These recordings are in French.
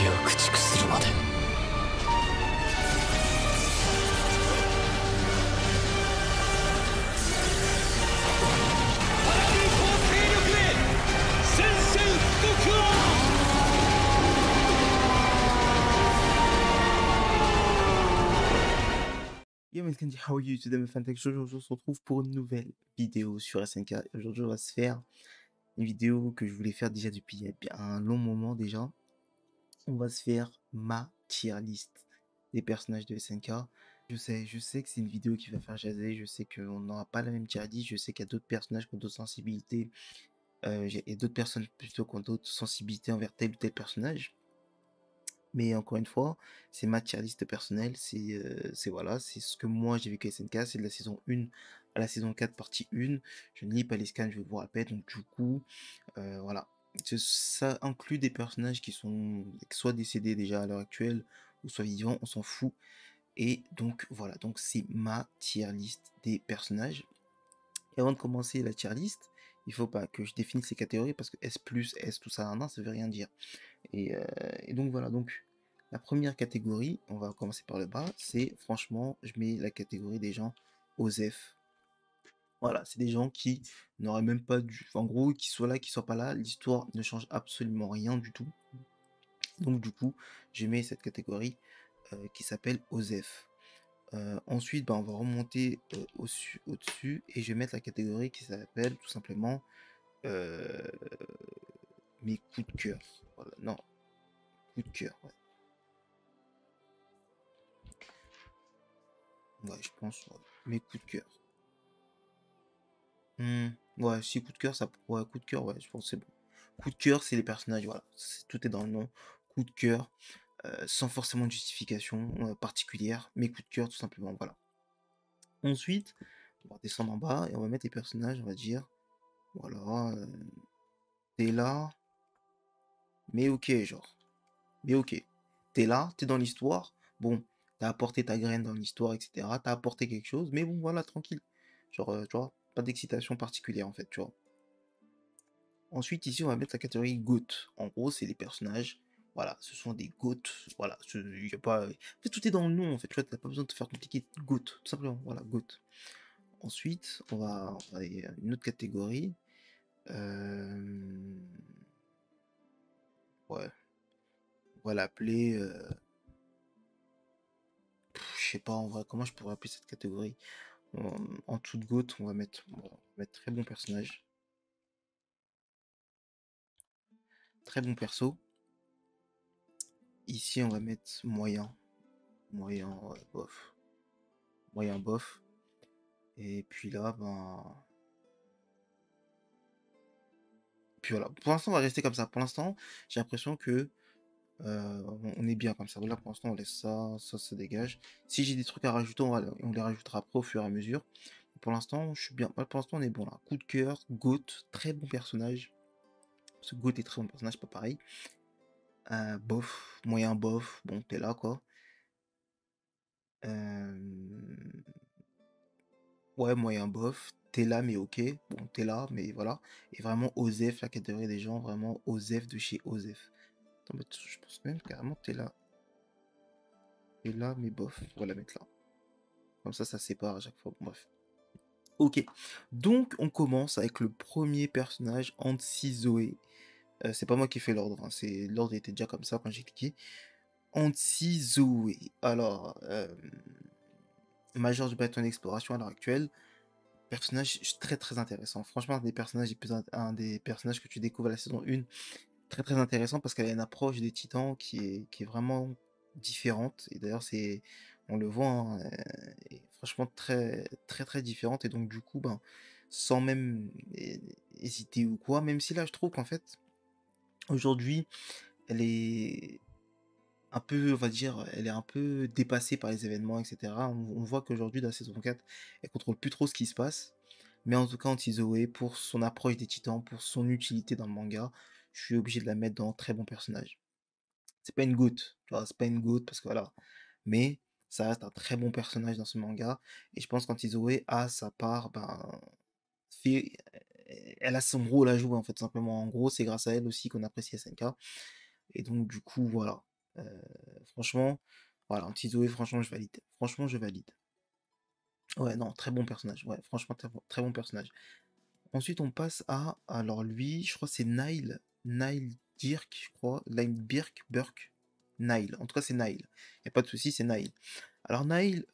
を駆逐するまで。パラディ島勢力へ宣戦布告を。Yo mes Kenji, how are you today mes fantex? Aujourd'hui on se retrouve pour une nouvelle vidéo sur SNK. Aujourd'hui on va se faire une vidéo que je voulais faire déjà depuis un long moment déjà. On va se faire ma tier list des personnages de SNK. Je sais que c'est une vidéo qui va faire jaser, je sais qu'on n'aura pas la même tier list, je sais qu'il y a d'autres personnages qui ont d'autres sensibilités, et d'autres personnes plutôt qui ont d'autres sensibilités envers tel ou tel personnage. Mais encore une fois, c'est ma tier list personnelle, c'est voilà, c'est ce que moi j'ai vécu à SNK, c'est de la saison 1 à la saison 4 partie 1. Je ne lis pas les scans, je vous répète, donc du coup, voilà. Ça inclut des personnages qui sont soit décédés déjà à l'heure actuelle, ou soit vivants, on s'en fout. Et donc voilà, donc c'est ma tier list des personnages. Et avant de commencer la tier list, il faut pas que je définisse les catégories, parce que S+, S, tout ça, non, ça veut rien dire. Et donc voilà, donc la première catégorie, on va commencer par le bas, c'est franchement, je mets la catégorie des gens OSEF. Voilà, c'est des gens qui n'auraient même pas dû, en gros, qu'ils soient là, qu'ils soient pas là, l'histoire ne change absolument rien du tout. Donc du coup, je mets cette catégorie qui s'appelle OSEF. Ensuite, on va remonter au-dessus et je vais mettre la catégorie qui s'appelle tout simplement mes coups de cœur. Voilà, non, coups de cœur, ouais. Ouais, je pense, ouais. Mes coups de cœur. Ouais, si coup de cœur, ça. Ouais, coup de cœur, ouais, je pense que c'est bon. Coup de cœur, c'est les personnages, voilà. Tout est dans le nom. Coup de cœur, sans forcément de justification particulière, mais coup de cœur, tout simplement, voilà. Ensuite, on va descendre en bas et on va mettre les personnages, on va dire, voilà, t'es là, mais ok, genre. Mais ok. T'es là, t'es dans l'histoire, bon, t'as apporté ta graine dans l'histoire, etc. T'as apporté quelque chose, mais bon, voilà, tranquille. Genre, tu vois, pas d'excitation particulière, en fait, tu vois. Ensuite, ici, on va mettre la catégorie GOAT. En gros, c'est les personnages. Voilà, ce sont des GOAT. Voilà, y a pas. En fait, tout est dans le nom. En fait, tu vois, t'as pas besoin de te faire compliquer. GOAT, tout simplement. Voilà, GOAT. Ensuite, on va aller à une autre catégorie. Ouais. On va l'appeler. Je sais pas en vrai, comment je pourrais appeler cette catégorie. En dessous de GOAT, on va mettre très bon personnage. Très bon perso. Ici, on va mettre moyen. Moyen, ouais, bof. Moyen, bof. Et puis là, puis voilà. Pour l'instant, on va rester comme ça. Pour l'instant, j'ai l'impression que on est bien comme ça. Là, pour l'instant, on laisse ça, ça se dégage. Si j'ai des trucs à rajouter, on les rajoutera après au fur et à mesure. Pour l'instant, je suis bien. Pour l'instant, on est bon là. Coup de cœur, GOAT, très bon personnage. Ce GOAT est très bon personnage, pas pareil. Bof, moyen bof, bon, t'es là quoi. Ouais, moyen bof, t'es là mais ok, bon, t'es là mais voilà. Et vraiment OSEF, la catégorie des gens, vraiment OSEF de chez OSEF. Attends, mais je pense même carrément que t'es là. T'es là mais bof, on va la mettre là. Comme ça sépare à chaque fois, bon, bref. Ok, donc on commence avec le premier personnage, Anti Zoé. C'est pas moi qui fais l'ordre, hein, l'ordre était déjà comme ça quand j'ai cliqué. Anti Zoé. Alors, major de bâton d'exploration à l'heure actuelle. Personnage très très intéressant. Franchement, un des personnages que tu découvres à la saison 1, très très intéressant parce qu'elle a une approche des titans qui est vraiment différente. Et d'ailleurs, on le voit, hein, est franchement très très très différente. Et donc, du coup, sans même hésiter ou quoi, même si là, je trouve qu'en fait, aujourd'hui, elle est un peu, on va dire, elle est un peu dépassée par les événements, etc. On voit qu'aujourd'hui, dans la saison 4, elle contrôle plus trop ce qui se passe. Mais en tout cas, Anti-Zoé, pour son approche des titans, pour son utilité dans le manga, je suis obligé de la mettre dans très bon personnage. C'est pas une goutte, tu vois, c'est pas une goutte parce que voilà. Mais ça reste un très bon personnage dans ce manga. Et je pense qu'Anti-Zoé a sa part, fait, elle a son rôle à jouer en fait, simplement. En gros, c'est grâce à elle aussi qu'on apprécie SNK. Et donc, du coup, voilà. Franchement, voilà, un petit Zoé, franchement, je valide. Franchement, je valide. Ouais, non, très bon personnage. Ouais, franchement, très bon personnage. Ensuite, on passe à. Alors, lui, je crois que c'est Nile. Nile Dirk, je crois. Nile Birk, Burk. Nile. En tout cas, c'est Nile. Y a pas de souci, c'est Nile. Alors, Nile,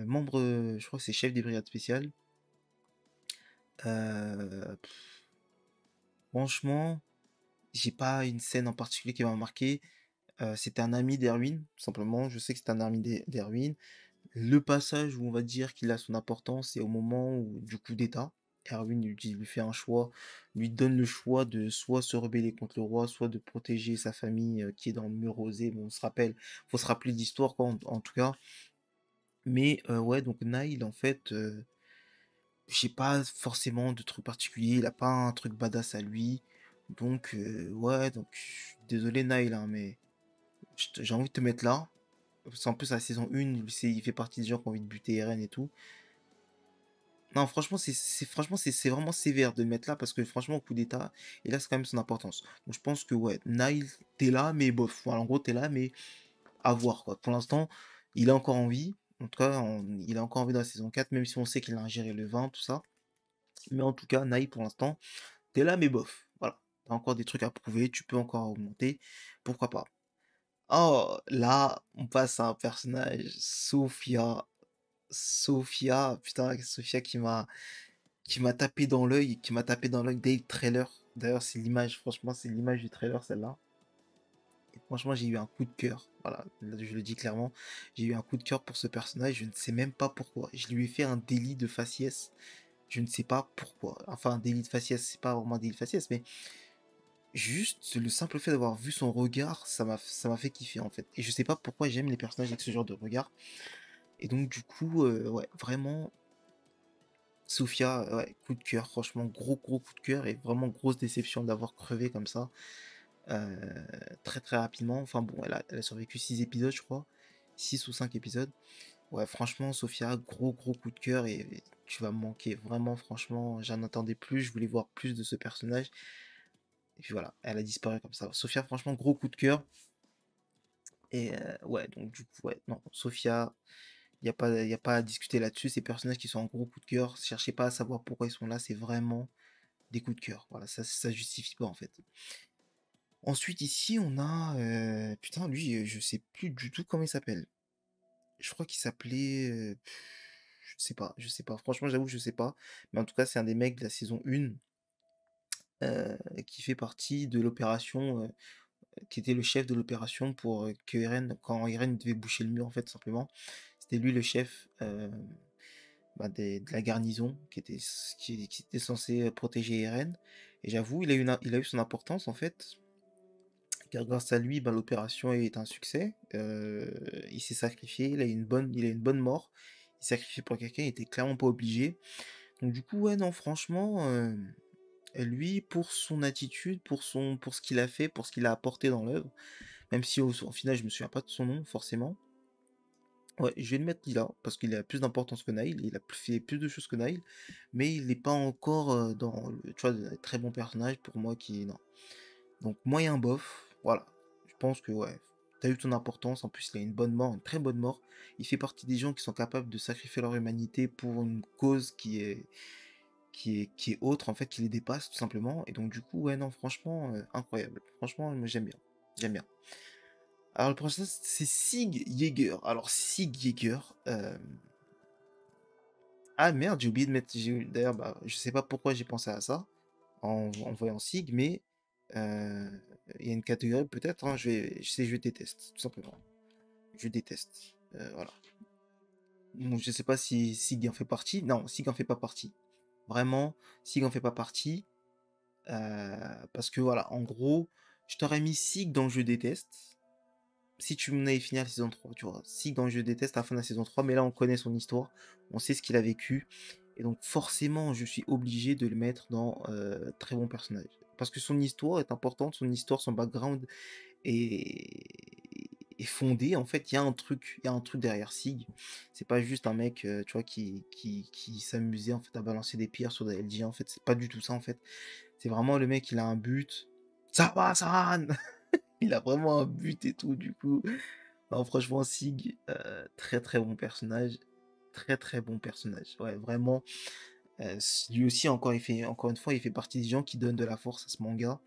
membre, je crois que c'est chef des brigades spéciales. Pff, franchement, j'ai pas une scène en particulier qui m'a marqué. C'était un ami d'Erwin, tout simplement. Je sais que c'est un ami d'Erwin. Le passage où on va dire qu'il a son importance, c'est au moment où, du coup d'État. Erwin lui fait un choix, lui donne le choix de soit se rebeller contre le roi, soit de protéger sa famille qui est dans le mur rosé. Bon, on se rappelle, faut se rappeler l'histoire quoi, en tout cas. Mais ouais, donc Nile, en fait, j'ai pas forcément de truc particulier, il a pas un truc badass à lui. Donc, ouais, donc, désolé Nile, hein, mais j'ai envie de te mettre là. Parce qu'en plus, la saison 1, il fait partie des gens qui ont envie de buter Eren et tout. Non, franchement, franchement, c'est vraiment sévère de le mettre là parce que franchement, au coup d'état, et là, c'est quand même son importance. Donc, je pense que, ouais, Nile, t'es là, mais bof. Voilà, en gros, t'es là, mais à voir, quoi. Pour l'instant, il a encore envie. En tout cas, il a encore envie dans la saison 4, même si on sait qu'il a ingéré le vin, tout ça. Mais en tout cas, Nile, pour l'instant, t'es là, mais bof. Voilà. T'as encore des trucs à prouver, tu peux encore augmenter. Pourquoi pas? Oh, là, on passe à un personnage, Sophia. Sophia, putain, Sophia qui m'a tapé dans l'œil, dès le trailer. D'ailleurs, c'est l'image, franchement, c'est l'image du trailer, celle-là. Et franchement, j'ai eu un coup de cœur. Voilà, là, je le dis clairement. J'ai eu un coup de cœur pour ce personnage, je ne sais même pas pourquoi. Je lui ai fait un délit de faciès. Je ne sais pas pourquoi. Enfin, un délit de faciès, c'est pas vraiment un délit de faciès, mais juste le simple fait d'avoir vu son regard, ça m'a fait kiffer en fait. Et je sais pas pourquoi j'aime les personnages avec ce genre de regard. Et donc, du coup, ouais, vraiment, Sophia, ouais, coup de cœur, franchement, gros gros coup de cœur et vraiment grosse déception d'avoir crevé comme ça très très rapidement. Enfin bon, elle a survécu 6 épisodes, je crois, 6 ou 5 épisodes. Ouais, franchement, Sophia, gros gros coup de cœur et tu vas me manquer vraiment, franchement, j'en attendais plus, je voulais voir plus de ce personnage. Et puis voilà, elle a disparu comme ça. Sophia, franchement, gros coup de cœur. Et ouais, donc du coup, ouais, non, Sophia, y a pas à discuter là-dessus. Ces personnages qui sont en gros coup de cœur, cherchez pas à savoir pourquoi ils sont là, c'est vraiment des coups de cœur. Voilà, ça justifie pas en fait. Ensuite, ici, on a. Putain, lui, je sais plus du tout comment il s'appelle. Je crois qu'il s'appelait. Je sais pas, je sais pas. Franchement, j'avoue, je sais pas. Mais en tout cas, c'est un des mecs de la saison 1 qui fait partie de l'opération, qui était le chef de l'opération pour que Eren, quand Eren devait boucher le mur, en fait, tout simplement. C'était lui le chef bah, de la garnison qui était censé protéger Eren. Et j'avoue, il a eu son importance, en fait. Car grâce à lui, bah, l'opération est un succès. Il s'est sacrifié, il a une bonne mort. Il s'est sacrifié pour quelqu'un, il était clairement pas obligé. Donc du coup, ouais, non, franchement, lui, pour son attitude, pour ce qu'il a fait, pour ce qu'il a apporté dans l'œuvre, même si au final, je me souviens pas de son nom, forcément. Ouais, je vais le mettre là, parce qu'il a plus d'importance que Nail, il a fait plus de choses que Nail, mais il n'est pas encore dans le, tu vois, de très bon personnage pour moi qui, non. Donc moyen bof, voilà. Je pense que ouais, t'as eu ton importance. En plus, il a une bonne mort, une très bonne mort. Il fait partie des gens qui sont capables de sacrifier leur humanité pour une cause qui est autre, en fait, qui les dépasse tout simplement. Et donc du coup, ouais, non, franchement, incroyable. Franchement, moi j'aime bien. J'aime bien. Alors le prochain, c'est Sig Yeager. Alors Sig Yeager. Ah merde, j'ai oublié de mettre. D'ailleurs, bah, je sais pas pourquoi j'ai pensé à ça en voyant Sig, mais euh, il y a une catégorie peut-être. Hein, je déteste, tout simplement. Je déteste. Voilà. Donc, je sais pas si Sig en fait partie. Non, Sig en fait pas partie. Vraiment, Sig en fait pas partie. Parce que voilà, en gros, je t'aurais mis Sig dans Je déteste. Si tu m'avais fini la saison 3, tu vois. Sig dans Je déteste à la fin de la saison 3, mais là on connaît son histoire, on sait ce qu'il a vécu. Et donc forcément, je suis obligé de le mettre dans très bon personnage. Parce que son histoire est importante, son histoire, son background est fondé. En fait, il y a un truc derrière Sig. C'est pas juste un mec, tu vois, qui s'amusait en fait à balancer des pierres sur des LG. En fait, c'est pas du tout ça en fait. C'est vraiment le mec, il a un but. Ça va, Saran. Il a vraiment un but et tout, du coup. Non, franchement, Sig, très très bon personnage. Très très bon personnage. Ouais, vraiment. Lui aussi, encore une fois, il fait partie des gens qui donnent de la force à ce manga.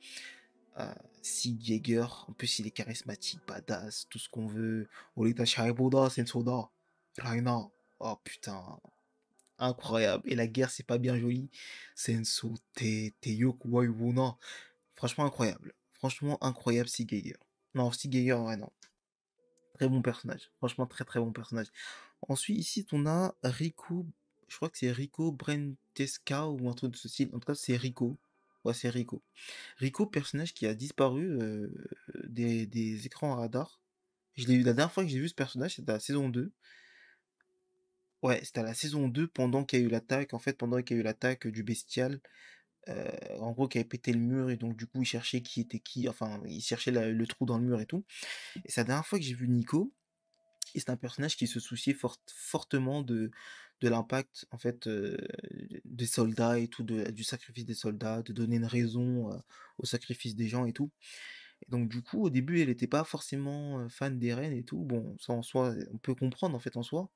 Sig Yeager, en plus, il est charismatique, badass, tout ce qu'on veut. Olita Shaiboda, Sensoda, Raina. Oh putain, incroyable. Et la guerre, c'est pas bien joli. Senso, te yoku wa yubona. Franchement, incroyable. Franchement, incroyable, Sig Yeager. Non, Sig Yeager, ouais, non. Très bon personnage. Franchement, très très bon personnage. Ensuite, ici, on a Rico. Je crois que c'est Rico Brentesca ou un truc de ce style. En tout cas, c'est Rico. Ouais, c'est Rico. Rico, personnage qui a disparu des écrans radar. Je l'ai eu la dernière fois que j'ai vu ce personnage, c'était à la saison 2. Ouais, c'était à la saison 2 pendant qu'il y a eu l'attaque. En fait, pendant qu'il y a eu l'attaque du bestial. En gros, qui avait pété le mur et donc du coup, il cherchait qui était qui. Enfin, il cherchait le trou dans le mur et tout. Et c'est la dernière fois que j'ai vu Nico. Et c'est un personnage qui se souciait fortement de l'impact en fait des soldats et tout, du sacrifice des soldats, de donner une raison au sacrifice des gens et tout. Et donc du coup, au début, elle n'était pas forcément fan des reines et tout. Bon, ça en soi, on peut comprendre en fait en soi.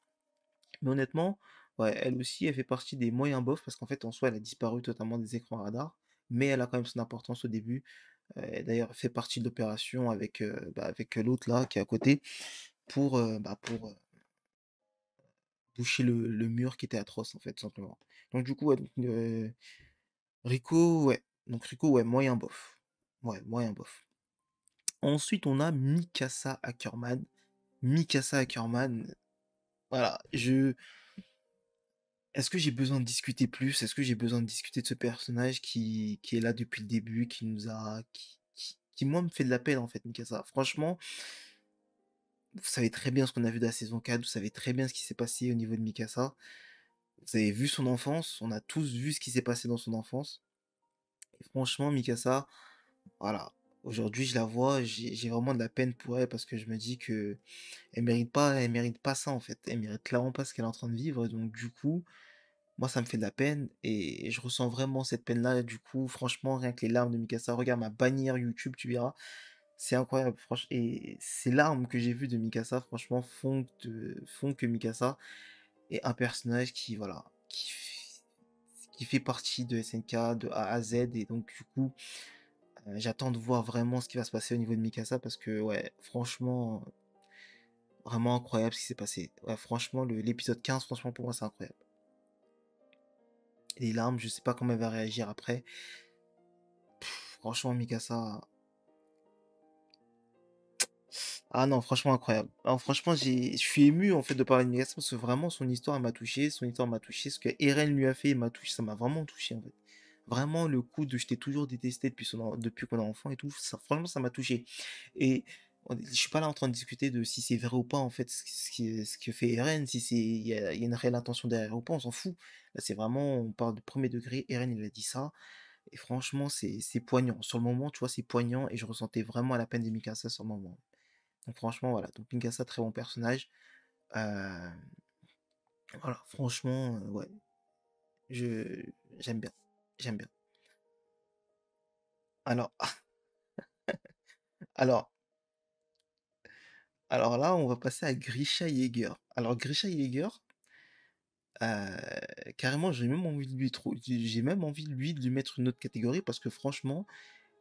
Mais honnêtement, ouais, elle aussi, elle fait partie des moyens bof parce qu'en fait, en soi, elle a disparu totalement des écrans radars. Mais elle a quand même son importance au début. D'ailleurs, elle fait partie de l'opération avec l'autre là qui est à côté pour boucher le mur qui était atroce en fait, tout simplement. Donc du coup, ouais, Rico, ouais. Donc Rico, ouais, moyen bof. Ouais, moyen bof. Ensuite, on a Mikasa Ackerman. Mikasa Ackerman, voilà, Est-ce que j'ai besoin de discuter plus? Est-ce que j'ai besoin de discuter de ce personnage qui est là depuis le début, qui nous a... qui, moi, me fait de la peine, en fait, Mikasa. Franchement, vous savez très bien ce qu'on a vu de la saison 4, vous savez très bien ce qui s'est passé au niveau de Mikasa. Vous avez vu son enfance, on a tous vu ce qui s'est passé dans son enfance. Et franchement, Mikasa, voilà. Aujourd'hui, je la vois, j'ai vraiment de la peine pour elle parce que je me dis que elle mérite pas ça en fait. Elle mérite clairement pas ce qu'elle est en train de vivre. Et donc, du coup, moi, ça me fait de la peine et je ressens vraiment cette peine-là. Du coup, franchement, rien que les larmes de Mikasa, regarde ma bannière YouTube, tu verras. C'est incroyable, franchement. Et ces larmes que j'ai vues de Mikasa, franchement, font que Mikasa est un personnage qui, voilà, qui fait partie de SNK de A à Z. Et donc, du coup, j'attends de voir vraiment ce qui va se passer au niveau de Mikasa parce que, ouais, franchement, vraiment incroyable ce qui s'est passé. Ouais, franchement, l'épisode 15, franchement, pour moi, c'est incroyable. Et les larmes, je sais pas comment elle va réagir après. Franchement, Mikasa. Ah non, franchement, incroyable. Alors, franchement, je suis ému en fait de parler de Mikasa parce que vraiment, son histoire elle m'a touché. Son histoire m'a touché. Ce que Eren lui a fait, il m'a touché. Ça m'a vraiment touché en fait. Vraiment, le coup de je t'ai toujours détesté depuis qu'on est enfant et tout. Ça, franchement, ça m'a touché. Et je suis pas là en train de discuter de si c'est vrai ou pas en fait ce que fait Eren, si il y a une réelle intention derrière ou pas, on s'en fout. Là, c'est vraiment, on parle de premier degré. Eren, il a dit ça. Et franchement, c'est poignant. Sur le moment, tu vois, c'est poignant et je ressentais vraiment la peine de Mikasa sur le moment. Donc franchement, voilà. Donc Mikasa, très bon personnage. Euh, voilà, franchement, ouais. Je j'aime bien. J'aime bien. Alors, alors, alors là, on va passer à Grisha Yeager. Alors Grisha Yeager, carrément, j'ai même envie de lui mettre une autre catégorie parce que franchement,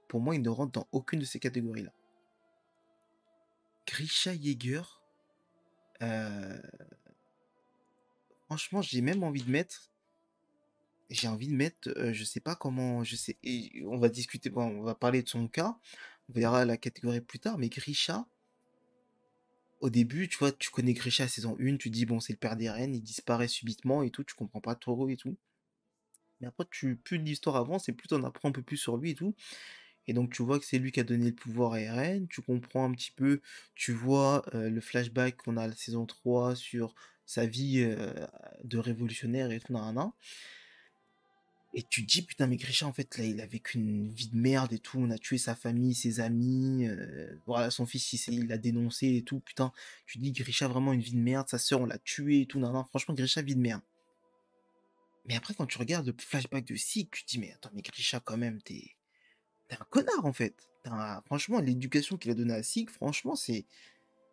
pour moi, il ne rentre dans aucune de ces catégories-là. Grisha Yeager, euh, franchement, j'ai envie de mettre, je sais pas comment, je sais, et on va discuter, bon, on va parler de son cas, on verra la catégorie plus tard, mais Grisha, au début, tu vois, tu connais Grisha à saison 1, tu dis, bon, c'est le père d'Eren, il disparaît subitement et tout, tu comprends pas trop et tout. Mais après, plus l'histoire avance et plus t'en apprends un peu plus sur lui et tout. Et donc, tu vois que c'est lui qui a donné le pouvoir à Eren, tu comprends un petit peu, tu vois le flashback qu'on a à la saison 3 sur sa vie de révolutionnaire et tout, nan. Et tu te dis, putain, mais Grisha, en fait, là, il a vécu une vie de merde et tout. On a tué sa famille, ses amis. Voilà, son fils, il l'a dénoncé et tout. Putain, tu te dis, Grisha, vraiment une vie de merde. Sa sœur, on l'a tué et tout. Non, non, franchement, Grisha, vie de merde. Mais après, quand tu regardes le flashback de Sig, tu te dis, mais attends, mais Grisha, quand même, t'es un connard, en fait. Franchement, l'éducation qu'il a donnée à Sig, franchement, c'est...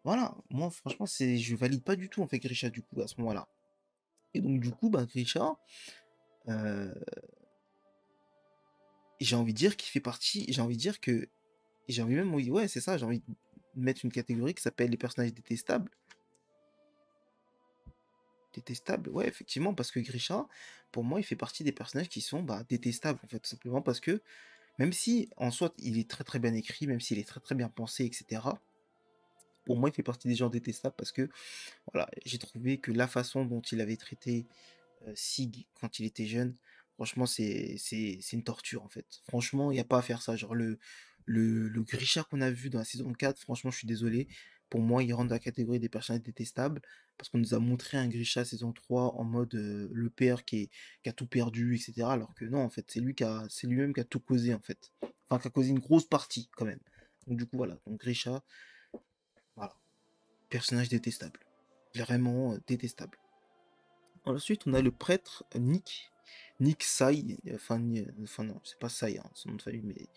Voilà, moi, franchement, c'est... Je valide pas du tout, en fait, Grisha, du coup, à ce moment-là. Et donc, du coup, bah, Grisha, euh, j'ai envie de dire qu'il fait partie... J'ai envie de dire que... J'ai envie même... Oui, ouais, c'est ça, j'ai envie de mettre une catégorie qui s'appelle les personnages détestables. Détestable, ouais, effectivement, parce que Grisha, pour moi, il fait partie des personnages qui sont bah, détestables, en fait, tout simplement parce que même si en soi il est très très bien écrit, même s'il est très très bien pensé, etc., pour moi, il fait partie des gens détestables parce que voilà, j'ai trouvé que la façon dont il avait traité Sig quand il était jeune, franchement, c'est une torture en fait. Franchement, il n'y a pas à faire ça. Genre, le Grisha qu'on a vu dans la saison 4, franchement, je suis désolé. Pour moi, il rentre dans la catégorie des personnages détestables parce qu'on nous a montré un Grisha saison 3 en mode le père qui a tout perdu, etc. Alors que non, en fait, c'est lui-même qui a tout causé en fait. Enfin, qui a causé une grosse partie quand même. Donc, du coup, voilà. Donc, Grisha, voilà. Personnage détestable. Vraiment détestable. Ensuite, on a le prêtre Nick. Nick Sai. Enfin non, c'est pas Sai, hein, son nom de famille, mais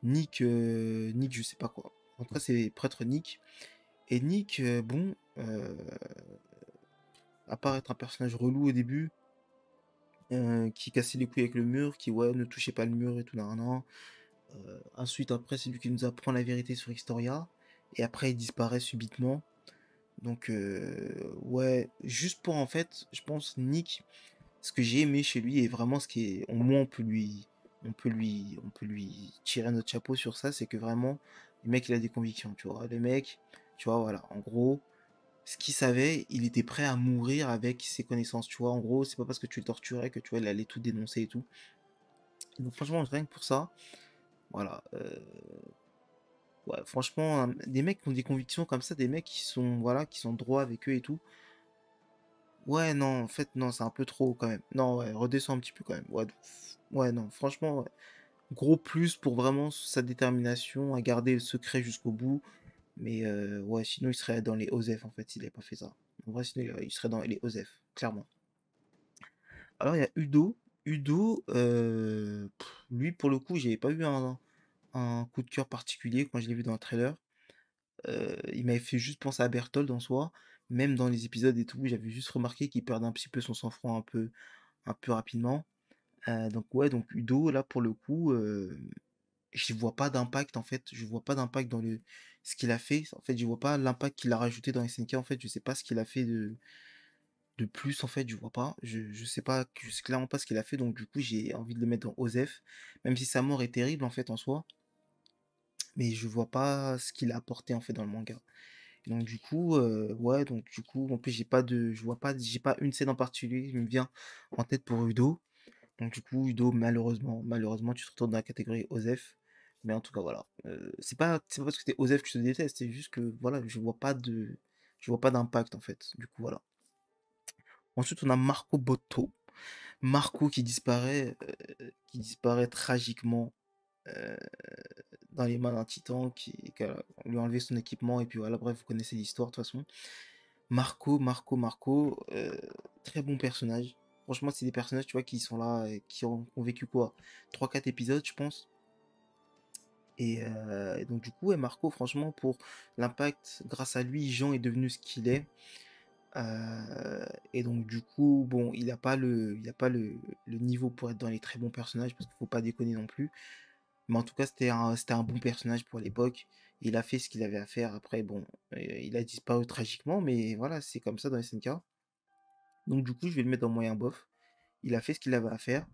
Nick, Nick, je sais pas quoi. En tout cas, c'est prêtre Nick. Et Nick, bon, à part être un personnage relou au début, qui cassait les couilles avec le mur, qui, ouais, ne touchait pas le mur et tout, nan, nan. Ensuite, après, c'est lui qui nous apprend la vérité sur Historia. Et après, il disparaît subitement. Donc, ouais, juste pour en fait, je pense, Nick, ce que j'ai aimé chez lui et vraiment ce qui est, au moins on peut lui tirer notre chapeau sur ça, c'est que vraiment, le mec, il a des convictions, tu vois. Le mec, tu vois, voilà, en gros, ce qu'il savait, il était prêt à mourir avec ses connaissances, tu vois. En gros, c'est pas parce que tu le torturais que, tu vois, il allait tout dénoncer et tout. Et donc, franchement, rien que pour ça, voilà, ouais, franchement, des mecs qui ont des convictions comme ça, des mecs qui sont, voilà, qui sont droits avec eux et tout. Ouais, non, en fait, non, c'est un peu trop quand même. Non, ouais, redescends un petit peu quand même. Ouais, ouais, non, franchement, ouais. Gros plus pour vraiment sa détermination à garder le secret jusqu'au bout. Mais ouais, sinon il serait dans les OSEF en fait s'il n'avait pas fait ça. En vrai, sinon il serait dans les OSEF, clairement. Alors il y a Udo. Udo, lui pour le coup, j'avais pas eu un coup de cœur particulier quand je l'ai vu dans le trailer. Il m'avait fait juste penser à Berthold en soi. Même dans les épisodes et tout, j'avais juste remarqué qu'il perdait un petit peu son sang-froid un peu rapidement. Donc ouais, donc Udo, là pour le coup, je vois pas d'impact en fait. Je vois pas d'impact dans ce qu'il a fait. En fait, je vois pas l'impact qu'il a rajouté dans SNK. En fait, je sais pas ce qu'il a fait de plus. En fait, je vois pas. Je sais pas, je sais clairement pas ce qu'il a fait. Donc du coup, j'ai envie de le mettre dans OZEF. Même si sa mort est terrible en fait en soi. Mais je vois pas ce qu'il a apporté en fait dans le manga. Donc du coup, ouais, donc du coup, en plus je vois pas, j'ai pas une scène en particulier qui me vient en tête pour Udo. Donc du coup, Udo, malheureusement, tu te retrouves dans la catégorie OZEF. Mais en tout cas, voilà. C'est pas parce que t'es OZEF que je te déteste, c'est juste que voilà, je vois pas d'impact en fait. Du coup, voilà. Ensuite, on a Marco Botto. Marco qui disparaît tragiquement euh, dans les mains d'un titan qui lui a enlevé son équipement et puis voilà, bref, vous connaissez l'histoire de toute façon. Marco, très bon personnage. Franchement, c'est des personnages, tu vois, qui sont là, qui ont vécu quoi? 3 4 épisodes, je pense. Et donc, du coup, ouais, Marco, franchement, pour l'impact, grâce à lui, Jean est devenu ce qu'il est. Et donc, du coup, bon, il a pas le niveau pour être dans les très bons personnages, parce qu'il faut pas déconner non plus. Mais en tout cas, c'était un bon personnage pour l'époque. Il a fait ce qu'il avait à faire. Après, bon, il a disparu tragiquement, mais voilà, c'est comme ça dans SNK. Donc du coup, je vais le mettre dans moyen bof. Il a fait ce qu'il avait à faire.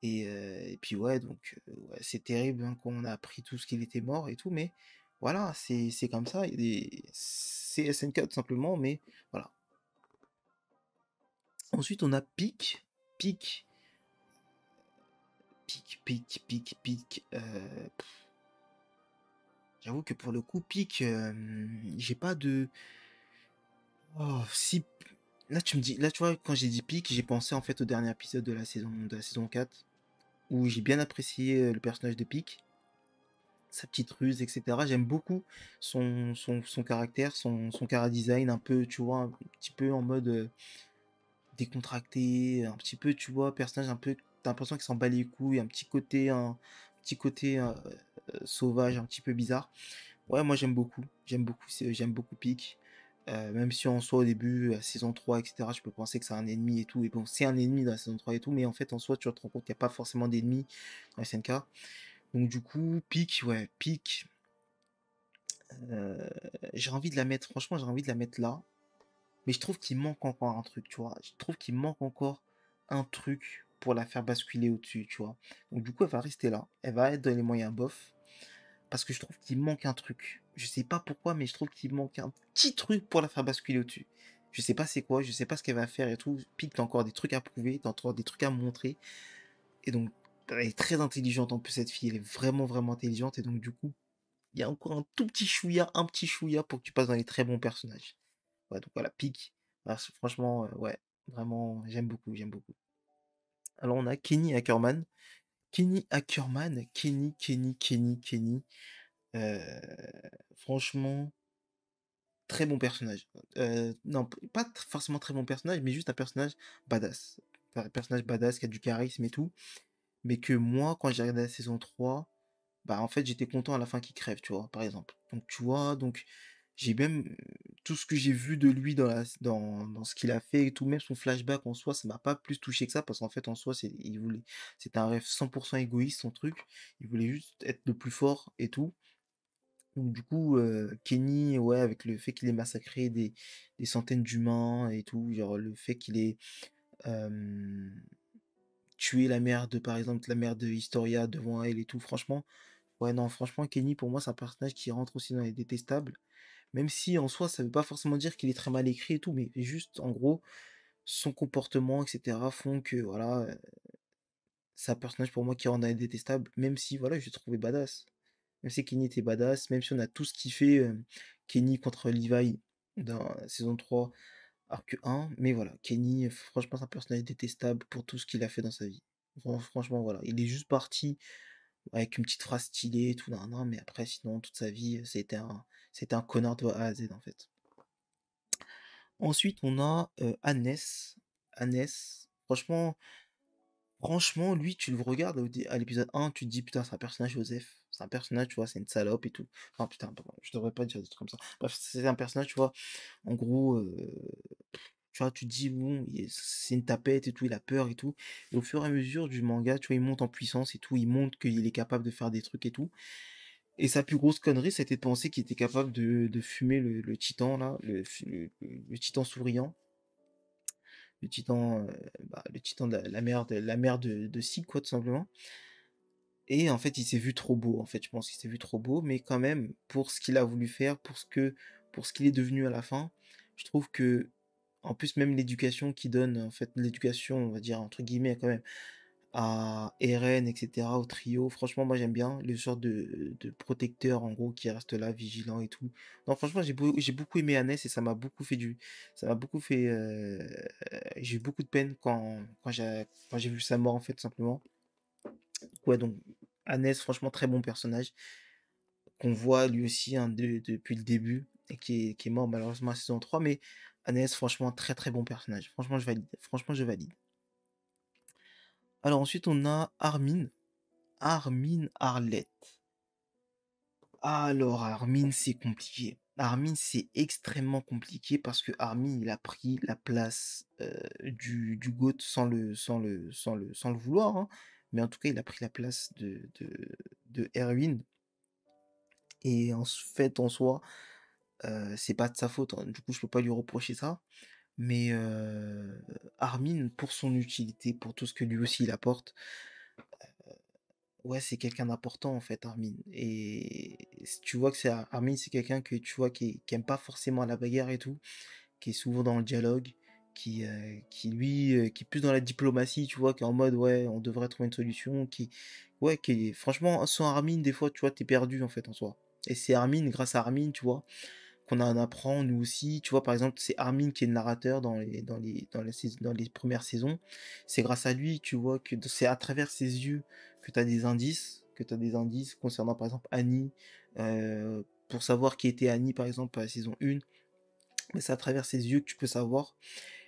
Et puis ouais, donc ouais, c'est terrible hein, quand on a appris tout ce qu'il était mort et tout, mais voilà, c'est comme ça. C'est SNK tout simplement, mais voilà. Ensuite, on a Pic. Pic. Pic. J'avoue que pour le coup, Pic, j'ai pas de... Oh, si... Là, tu me dis... Là, tu vois, quand j'ai dit Pic, j'ai pensé en fait au dernier épisode de la saison 4 où j'ai bien apprécié le personnage de Pic, sa petite ruse, etc. J'aime beaucoup son caractère, son chara-design, un peu, tu vois, un petit peu en mode décontracté, un petit peu, tu vois, personnage un peu, t'as l'impression qu'il s'en bat les couilles, un petit côté sauvage, un petit peu bizarre. Ouais, moi j'aime beaucoup, j'aime beaucoup Peak. Même si en soi au début, saison 3, etc., je peux penser que c'est un ennemi et tout. Et bon, c'est un ennemi dans la saison 3 et tout, mais en fait en soi tu te rends compte qu'il n'y a pas forcément d'ennemis dans SNK. Donc du coup, Peak, ouais, Peak, j'ai envie de la mettre, franchement j'ai envie de la mettre là. Mais je trouve qu'il manque encore un truc, tu vois. Je trouve qu'il manque encore un truc pour la faire basculer au-dessus, tu vois. Donc du coup, elle va rester là. Elle va être dans les moyens bof. Parce que je trouve qu'il manque un truc. Je sais pas pourquoi, mais je trouve qu'il manque un petit truc pour la faire basculer au-dessus. Je sais pas c'est quoi, je sais pas ce qu'elle va faire et tout. Pique, t'as encore des trucs à prouver, t'as encore des trucs à montrer. Et donc, elle est très intelligente en plus, cette fille. Elle est vraiment, vraiment intelligente. Et donc, du coup, il y a encore un tout petit chouïa pour que tu passes dans les très bons personnages. Ouais, donc voilà, Pique. Voilà, franchement, ouais, vraiment, j'aime beaucoup, j'aime beaucoup. Alors, on a Kenny Ackerman. Kenny Ackerman, Kenny. euh, franchement, très bon personnage. Non, pas forcément très bon personnage, mais juste un personnage badass. Un personnage badass qui a du charisme et tout. Mais que moi, quand j'ai regardé la saison 3, bah en fait, j'étais content à la fin qu'il crève, tu vois, par exemple. Donc, tu vois, donc j'ai même tout ce que j'ai vu de lui dans ce qu'il a fait et tout, même son flashback en soi, ça m'a pas plus touché que ça, parce qu'en fait, en soi, c'était un rêve 100% égoïste, son truc. Il voulait juste être le plus fort et tout. Donc du coup, Kenny, ouais, avec le fait qu'il ait massacré des centaines d'humains et tout, genre le fait qu'il ait euh, tué la mère de, par exemple, la mère de Historia devant elle et tout, franchement, ouais, non, franchement, Kenny, pour moi, c'est un personnage qui rentre aussi dans les détestables, même si en soi, ça veut pas forcément dire qu'il est très mal écrit et tout, mais juste, en gros, son comportement, etc., font que, voilà, c'est un personnage pour moi qui rentre dans les détestables, même si, voilà, je l'ai trouvé badass. Même si Kenny était badass, même si on a tous kiffé Kenny contre Levi dans la saison 3, arc 1, mais voilà, Kenny, franchement, c'est un personnage détestable pour tout ce qu'il a fait dans sa vie. Franchement, voilà, il est juste parti avec une petite phrase stylée et tout, nan, nan, mais après, sinon, toute sa vie, c'était un connard de A à Z, en fait. Ensuite, on a Hannes. Hannes, franchement, lui, tu le regardes à l'épisode 1, tu te dis, putain, c'est un personnage Joseph. C'est un personnage, tu vois, c'est une salope et tout. Enfin, putain, pardon, je devrais pas dire des trucs comme ça. Bref, c'est un personnage, tu vois, en gros, tu vois, tu te dis, bon, c'est une tapette et tout, il a peur et tout. Et au fur et à mesure du manga, tu vois, il monte en puissance et tout, il montre qu'il est capable de faire des trucs et tout. Et sa plus grosse connerie, c'était de penser qu'il était capable de fumer le titan, là, le titan souriant. Le titan de la mère de Sig, quoi, tout simplement. Et en fait, il s'est vu trop beau, en fait, je pense qu'il s'est vu trop beau, mais quand même, pour ce qu'il a voulu faire, pour ce qu'il est devenu à la fin, je trouve que, en plus, même l'éducation qu'il donne, en fait, l'éducation, on va dire, entre guillemets, quand même, à Eren, etc., au trio, franchement, moi, j'aime bien le genre de protecteur, en gros, qui reste là, vigilant et tout. Donc, franchement, j'ai beaucoup aimé Hannes et ça m'a beaucoup fait, j'ai eu beaucoup de peine quand j'ai vu sa mort, en fait, tout simplement. Ouais, donc Hannes, franchement, très bon personnage, qu'on voit lui aussi hein, depuis le début, et qui est mort malheureusement à la saison 3, mais Hannes, franchement, très très bon personnage. Franchement, je valide. Franchement, je valide. Alors ensuite, on a Armin. Armin Arlette. Alors, Armin, c'est compliqué. Armin, c'est extrêmement compliqué parce que Armin, il a pris la place du GOAT sans le vouloir, hein. Mais en tout cas, il a pris la place de Erwin. Et en fait, en soi, c'est pas de sa faute, hein. Du coup, je peux pas lui reprocher ça. Mais Armin, pour son utilité, pour tout ce que lui aussi il apporte, ouais, c'est quelqu'un d'important en fait, Armin. Et tu vois que Armin, c'est quelqu'un que tu vois qui aime pas forcément la bagarre et tout, qui est souvent dans le dialogue, qui lui, qui est plus dans la diplomatie, tu vois, qui est en mode ouais, on devrait trouver une solution, ouais, franchement, sans Armin, des fois, tu vois, t'es perdu en fait en soi. Et c'est Armin, grâce à Armin, tu vois, qu'on en apprend nous aussi. Tu vois, par exemple, c'est Armin qui est le narrateur dans les premières saisons. C'est grâce à lui, tu vois, que c'est à travers ses yeux que tu as des indices, concernant par exemple Annie, pour savoir qui était Annie par exemple à la saison 1. Mais c'est à travers ses yeux que tu peux savoir.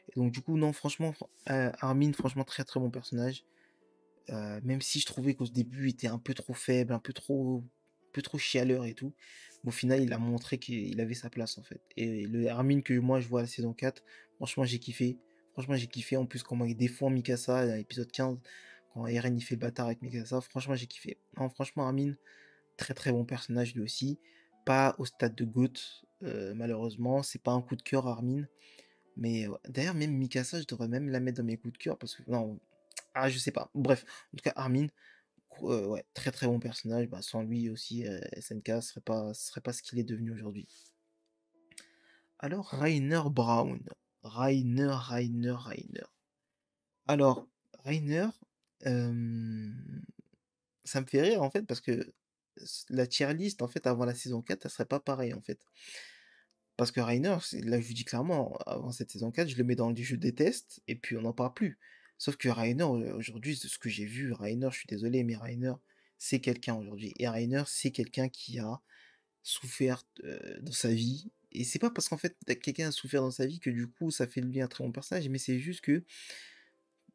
Et donc du coup, non, franchement, Armin, franchement, très très bon personnage. Même si je trouvais qu'au début, il était un peu trop faible, un peu trop... peu trop chialeur et tout. Mais au final, il a montré qu'il avait sa place, en fait. Et le Armin que moi, je vois à la saison 4, franchement, j'ai kiffé. Franchement, j'ai kiffé. En plus, comment il défend Mikasa à l'épisode 15, quand Eren il fait le bâtard avec Mikasa, franchement, j'ai kiffé. Non, franchement, Armin, très très bon personnage lui aussi. Pas au stade de GOAT, malheureusement. C'est pas un coup de cœur, Armin. Mais ouais. D'ailleurs, même Mikasa, je devrais même la mettre dans mes coups de cœur parce que non, ah, je sais pas. Bref, en tout cas, Armin, ouais, très très bon personnage. Bah, sans lui aussi, SNK serait pas ce qu'il est devenu aujourd'hui. Alors, Rainer Brown. Rainer. Alors, Rainer, euh, ça me fait rire en fait parce que la tier list en fait avant la saison 4, elle serait pas pareille en fait. Parce que Rainer, là je vous dis clairement, avant cette saison 4, je le mets dans les jeux des tests, et puis on n'en parle plus. Sauf que Rainer, aujourd'hui, de ce que j'ai vu, Rainer, je suis désolé, mais Rainer, c'est quelqu'un aujourd'hui. Et Rainer, c'est quelqu'un qui a souffert dans sa vie. Et c'est pas parce qu'en fait, quelqu'un a souffert dans sa vie que du coup, ça fait de lui un très bon personnage, mais c'est juste que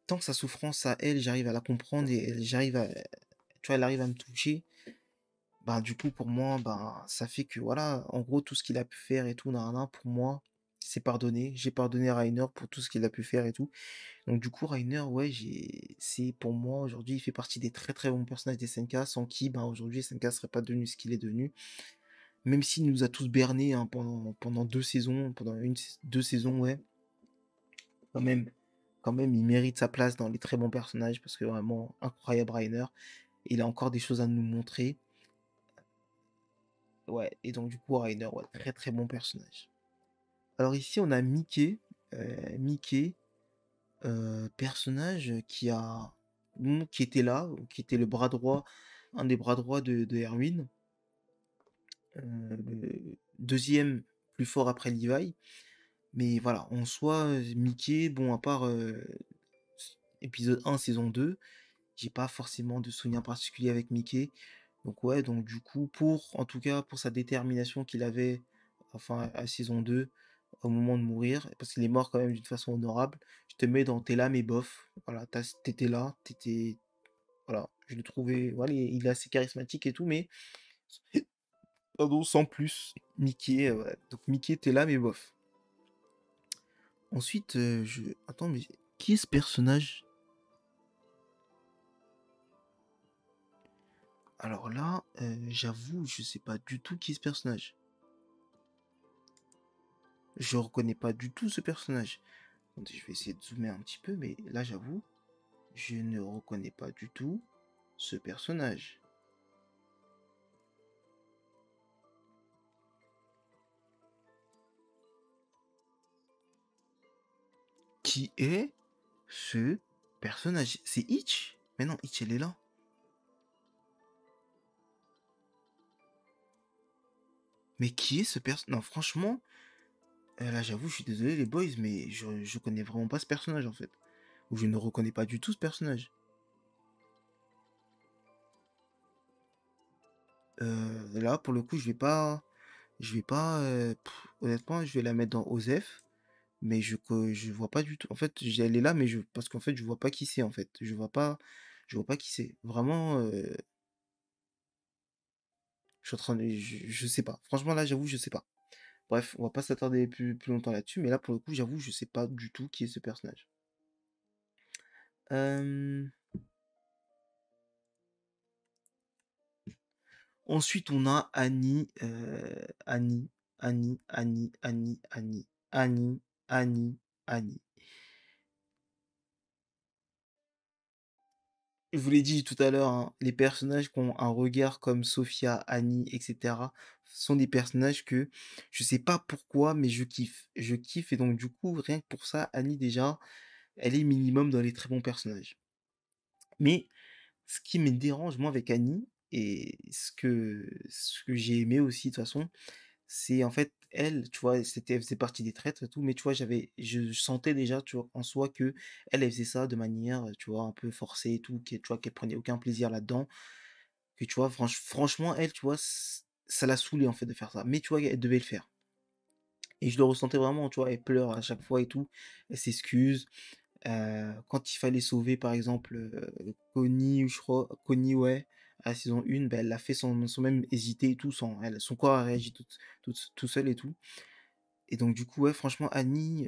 tant que sa souffrance à elle, j'arrive à la comprendre et tu vois, elle arrive à me toucher. Bah, du coup, pour moi, bah, ça fait que, voilà, en gros, tout ce qu'il a pu faire et tout, nanana, pour moi, c'est pardonné. J'ai pardonné Rainer pour tout ce qu'il a pu faire et tout. Donc, du coup, Rainer, ouais, c'est pour moi, aujourd'hui, il fait partie des très très bons personnages des SNK, sans qui, bah, aujourd'hui, SNK serait pas devenu ce qu'il est devenu. Même s'il nous a tous bernés hein, pendant 2 saisons, pendant 2 saisons, ouais, quand même, quand même, il mérite sa place dans les très bons personnages, parce que vraiment, incroyable Rainer. Il a encore des choses à nous montrer. Ouais, et donc du coup, Rainer, ouais, très très bon personnage. Alors ici, on a Mickey. Mickey, personnage qui était là, qui était le bras droit, un des bras droits de Erwin. Le deuxième plus fort après Levi. Mais voilà, en soi, Mickey, bon, à part épisode 1, saison 2, j'ai pas forcément de souvenir particulier avec Mickey. Donc ouais, donc du coup, en tout cas, pour sa détermination qu'il avait, enfin, à saison 2 au moment de mourir, parce qu'il est mort quand même d'une façon honorable, je te mets dans t'es là, mais bof. Voilà, t'étais là, voilà, je le trouvais, voilà, il est assez charismatique et tout, mais, pardon, sans plus. Mickey, ouais. Donc Mickey, t'es là, mais bof. Ensuite, Attends, mais qui est ce personnage? Alors là, j'avoue, je sais pas du tout qui est ce personnage. Je reconnais pas du tout ce personnage. Attendez, je vais essayer de zoomer un petit peu, mais là, j'avoue, je ne reconnais pas du tout ce personnage. Qui est ce personnage? C'est Itch? Mais non, Itch, elle est là. Mais qui est ce personnage? Non, franchement, là, j'avoue, je suis désolé, les boys, mais je connais vraiment pas ce personnage, en fait. Ou je ne reconnais pas du tout ce personnage. Là, pour le coup, honnêtement, je vais la mettre dans Osef, mais je vois pas du tout. En fait, elle est là, mais parce qu'en fait, je vois pas qui c'est, en fait. Je vois pas qui c'est. Vraiment, je suis en train de, je sais pas. Franchement, là, j'avoue, je sais pas. Bref, on va pas s'attarder plus longtemps là-dessus, mais là, pour le coup, j'avoue, je sais pas du tout qui est ce personnage. Euh, Ensuite, on a Annie, Annie, Annie, Annie, Annie, Annie, Annie, Annie, Annie. Je vous l'ai dit tout à l'heure, hein, les personnages qui ont un regard comme Sophia, Annie, etc. sont des personnages que je sais pas pourquoi, mais je kiffe. Je kiffe et donc du coup, rien que pour ça, Annie déjà, elle est minimum dans les très bons personnages. Mais ce qui me dérange moi avec Annie, et ce que j'ai aimé aussi de toute façon, c'est en fait elle, tu vois, elle faisait partie des traîtres et tout, mais tu vois, je sentais déjà, tu vois, en soi que elle faisait ça de manière, tu vois, un peu forcée et tout, tu vois, qu'elle prenait aucun plaisir là-dedans, que tu vois, franchement, elle, tu vois, ça l'a saoulée en fait de faire ça, mais tu vois, elle devait le faire. Et je le ressentais vraiment, tu vois, elle pleure à chaque fois et tout, elle s'excuse. Quand il fallait sauver, par exemple, Connie, ou je crois, Connie, ouais, à la saison 1, bah, elle l'a fait sans même hésiter et tout, son corps a réagi tout seul et tout. Et donc du coup, ouais, franchement, Annie,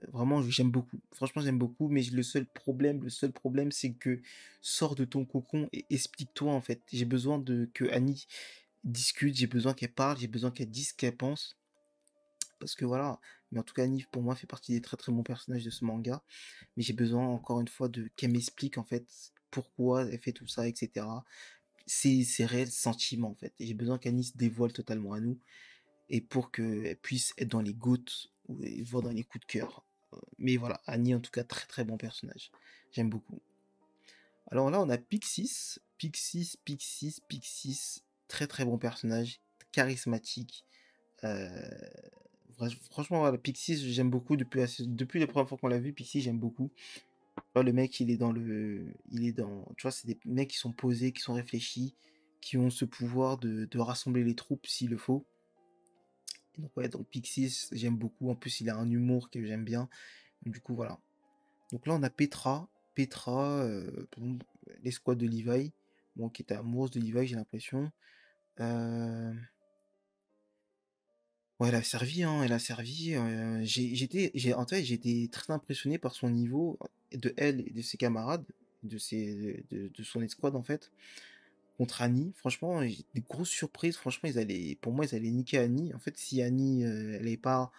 vraiment, j'aime beaucoup. Franchement, j'aime beaucoup, mais le seul problème, c'est que sors de ton cocon et explique-toi, en fait. J'ai besoin que Annie discute, j'ai besoin qu'elle parle, j'ai besoin qu'elle dise ce qu'elle pense, parce que voilà. Mais en tout cas, Annie, pour moi, fait partie des très très bons personnages de ce manga. Mais j'ai besoin, encore une fois, qu'elle m'explique, en fait, pourquoi elle fait tout ça, etc. Ses réels sentiments, en fait. Et j'ai besoin qu'Annie se dévoile totalement à nous et pour qu'elle puisse être dans les gouttes et voir dans les coups de cœur. Mais voilà, Annie, en tout cas, très très bon personnage. J'aime beaucoup. Alors là, on a Pixis. Pixis. Très très bon personnage. Charismatique. Euh, Franchement, voilà, Pixis, j'aime beaucoup depuis les premières fois qu'on l'a vu. Pixis, j'aime beaucoup. Le mec, tu vois, c'est des mecs qui sont posés, qui sont réfléchis, qui ont ce pouvoir de rassembler les troupes s'il le faut. Donc ouais, donc Pixis, j'aime beaucoup. En plus, il a un humour que j'aime bien. Du coup, voilà. Donc là, on a Petra. Petra, bon, l'escouade de Levi. Bon, qui était amoureuse de Levi, j'ai l'impression. Euh, Ouais, elle a servi, hein, elle a servi. En fait, j'ai été très impressionné par son niveau, de elle et de ses camarades, de son escouade, en fait, contre Annie. Franchement, j'ai des grosses surprises. Franchement, pour moi, ils allaient niquer Annie. En fait, si Annie, elle est pas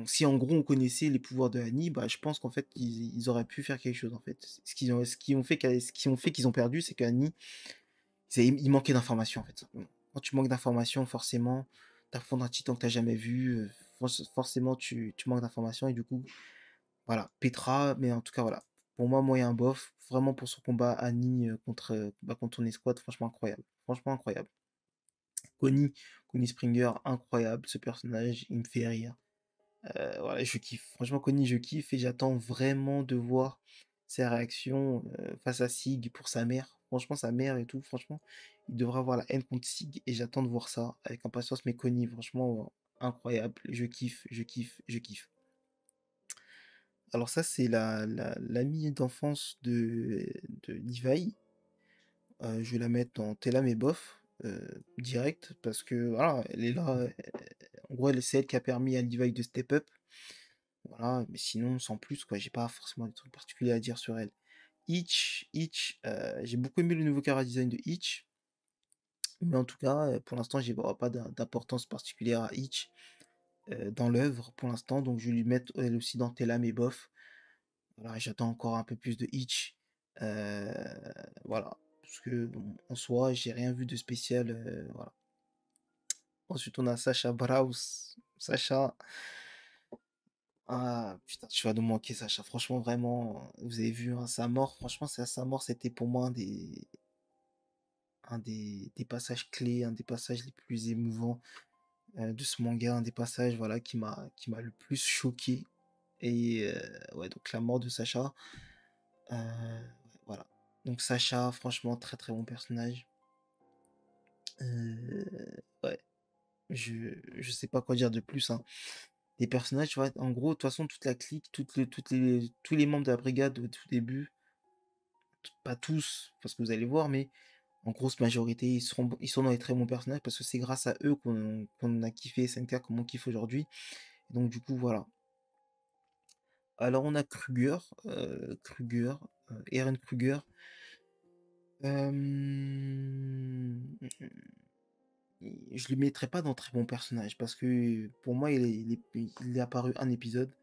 si en gros on connaissait les pouvoirs de Annie, bah, je pense qu'en fait ils auraient pu faire quelque chose en fait. Ce qui ont fait qu'ils ont perdu, c'est qu'Annie, il manquait d'informations en fait. Quand tu manques d'informations, forcément, t'affrontes un titan que t'as jamais vu, forcément tu manques d'informations et du coup, voilà, Petra, mais en tout cas voilà. Pour moi, moyen bof, vraiment pour son combat Annie contre ton escouade, franchement incroyable. Franchement incroyable. Connie, Connie Springer, incroyable ce personnage, il me fait rire. Voilà, je kiffe. Franchement, Connie, je kiffe et j'attends vraiment de voir ses réactions face à Sig pour sa mère. Franchement, sa mère et tout, franchement, il devrait avoir la haine contre Sig et j'attends de voir ça avec impatience. Mais Connie, franchement, incroyable. Je kiffe, je kiffe, je kiffe. Alors ça, c'est l'amie d'enfance de Levi. Je vais la mettre dans T'es là, mais bof, direct, parce que voilà, elle est là. En gros, c'est elle qui a permis à Levi de step up. Voilà, mais sinon, sans plus, quoi, j'ai pas forcément des trucs particuliers à dire sur elle. Itch, j'ai beaucoup aimé le nouveau chara design de Itch, mais en tout cas, pour l'instant, j'ai pas d'importance particulière à Itch dans l'œuvre pour l'instant, donc je vais lui mettre elle aussi dans Telam et bof. Voilà, j'attends encore un peu plus de Itch. euh, voilà, parce que bon, en soi, j'ai rien vu de spécial. Voilà. Ensuite, on a Sacha Braus. Sacha. Ah putain, tu vas nous manquer, Sacha. Franchement, vraiment, vous avez vu hein, sa mort. Franchement, sa mort, c'était pour moi un des passages clés, un des passages les plus émouvants de ce manga, un des passages voilà, qui m'a le plus choqué. Et ouais, donc la mort de Sacha. Voilà. Donc Sacha, franchement, très très bon personnage. Ouais, je sais pas quoi dire de plus, hein. Des personnages, tu vois, en gros, de toute façon, toute la clique, tous les membres de la brigade au tout début, pas tous, parce que vous allez voir, mais en grosse majorité, ils sont dans les très bons personnages parce que c'est grâce à eux qu'on a kiffé SNK comme on kiffe aujourd'hui. Donc, du coup, voilà. Alors, on a Eren Kruger. Euh, je le mettrai pas dans très bon personnage parce que pour moi, il est apparu un épisode.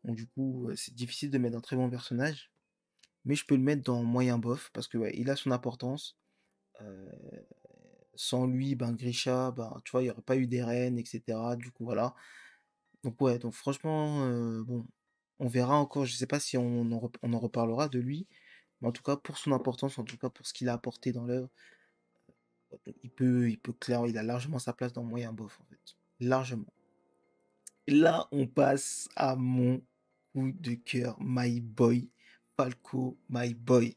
Donc, du coup, c'est difficile de mettre un très bon personnage. Mais je peux le mettre dans moyen bof parce que ouais, il a son importance. Euh, Sans lui, ben Grisha, ben, tu vois, il n'y aurait pas eu d'Eren, etc. Du coup, voilà. Donc ouais, donc franchement, bon, on verra encore. Je sais pas si on en reparlera de lui, mais en tout cas pour son importance, en tout cas pour ce qu'il a apporté dans l'œuvre, il peut clairement, il a largement sa place dans moyen bof en fait, largement. Et là, on passe à mon coup de cœur, my boy, Falco, my boy.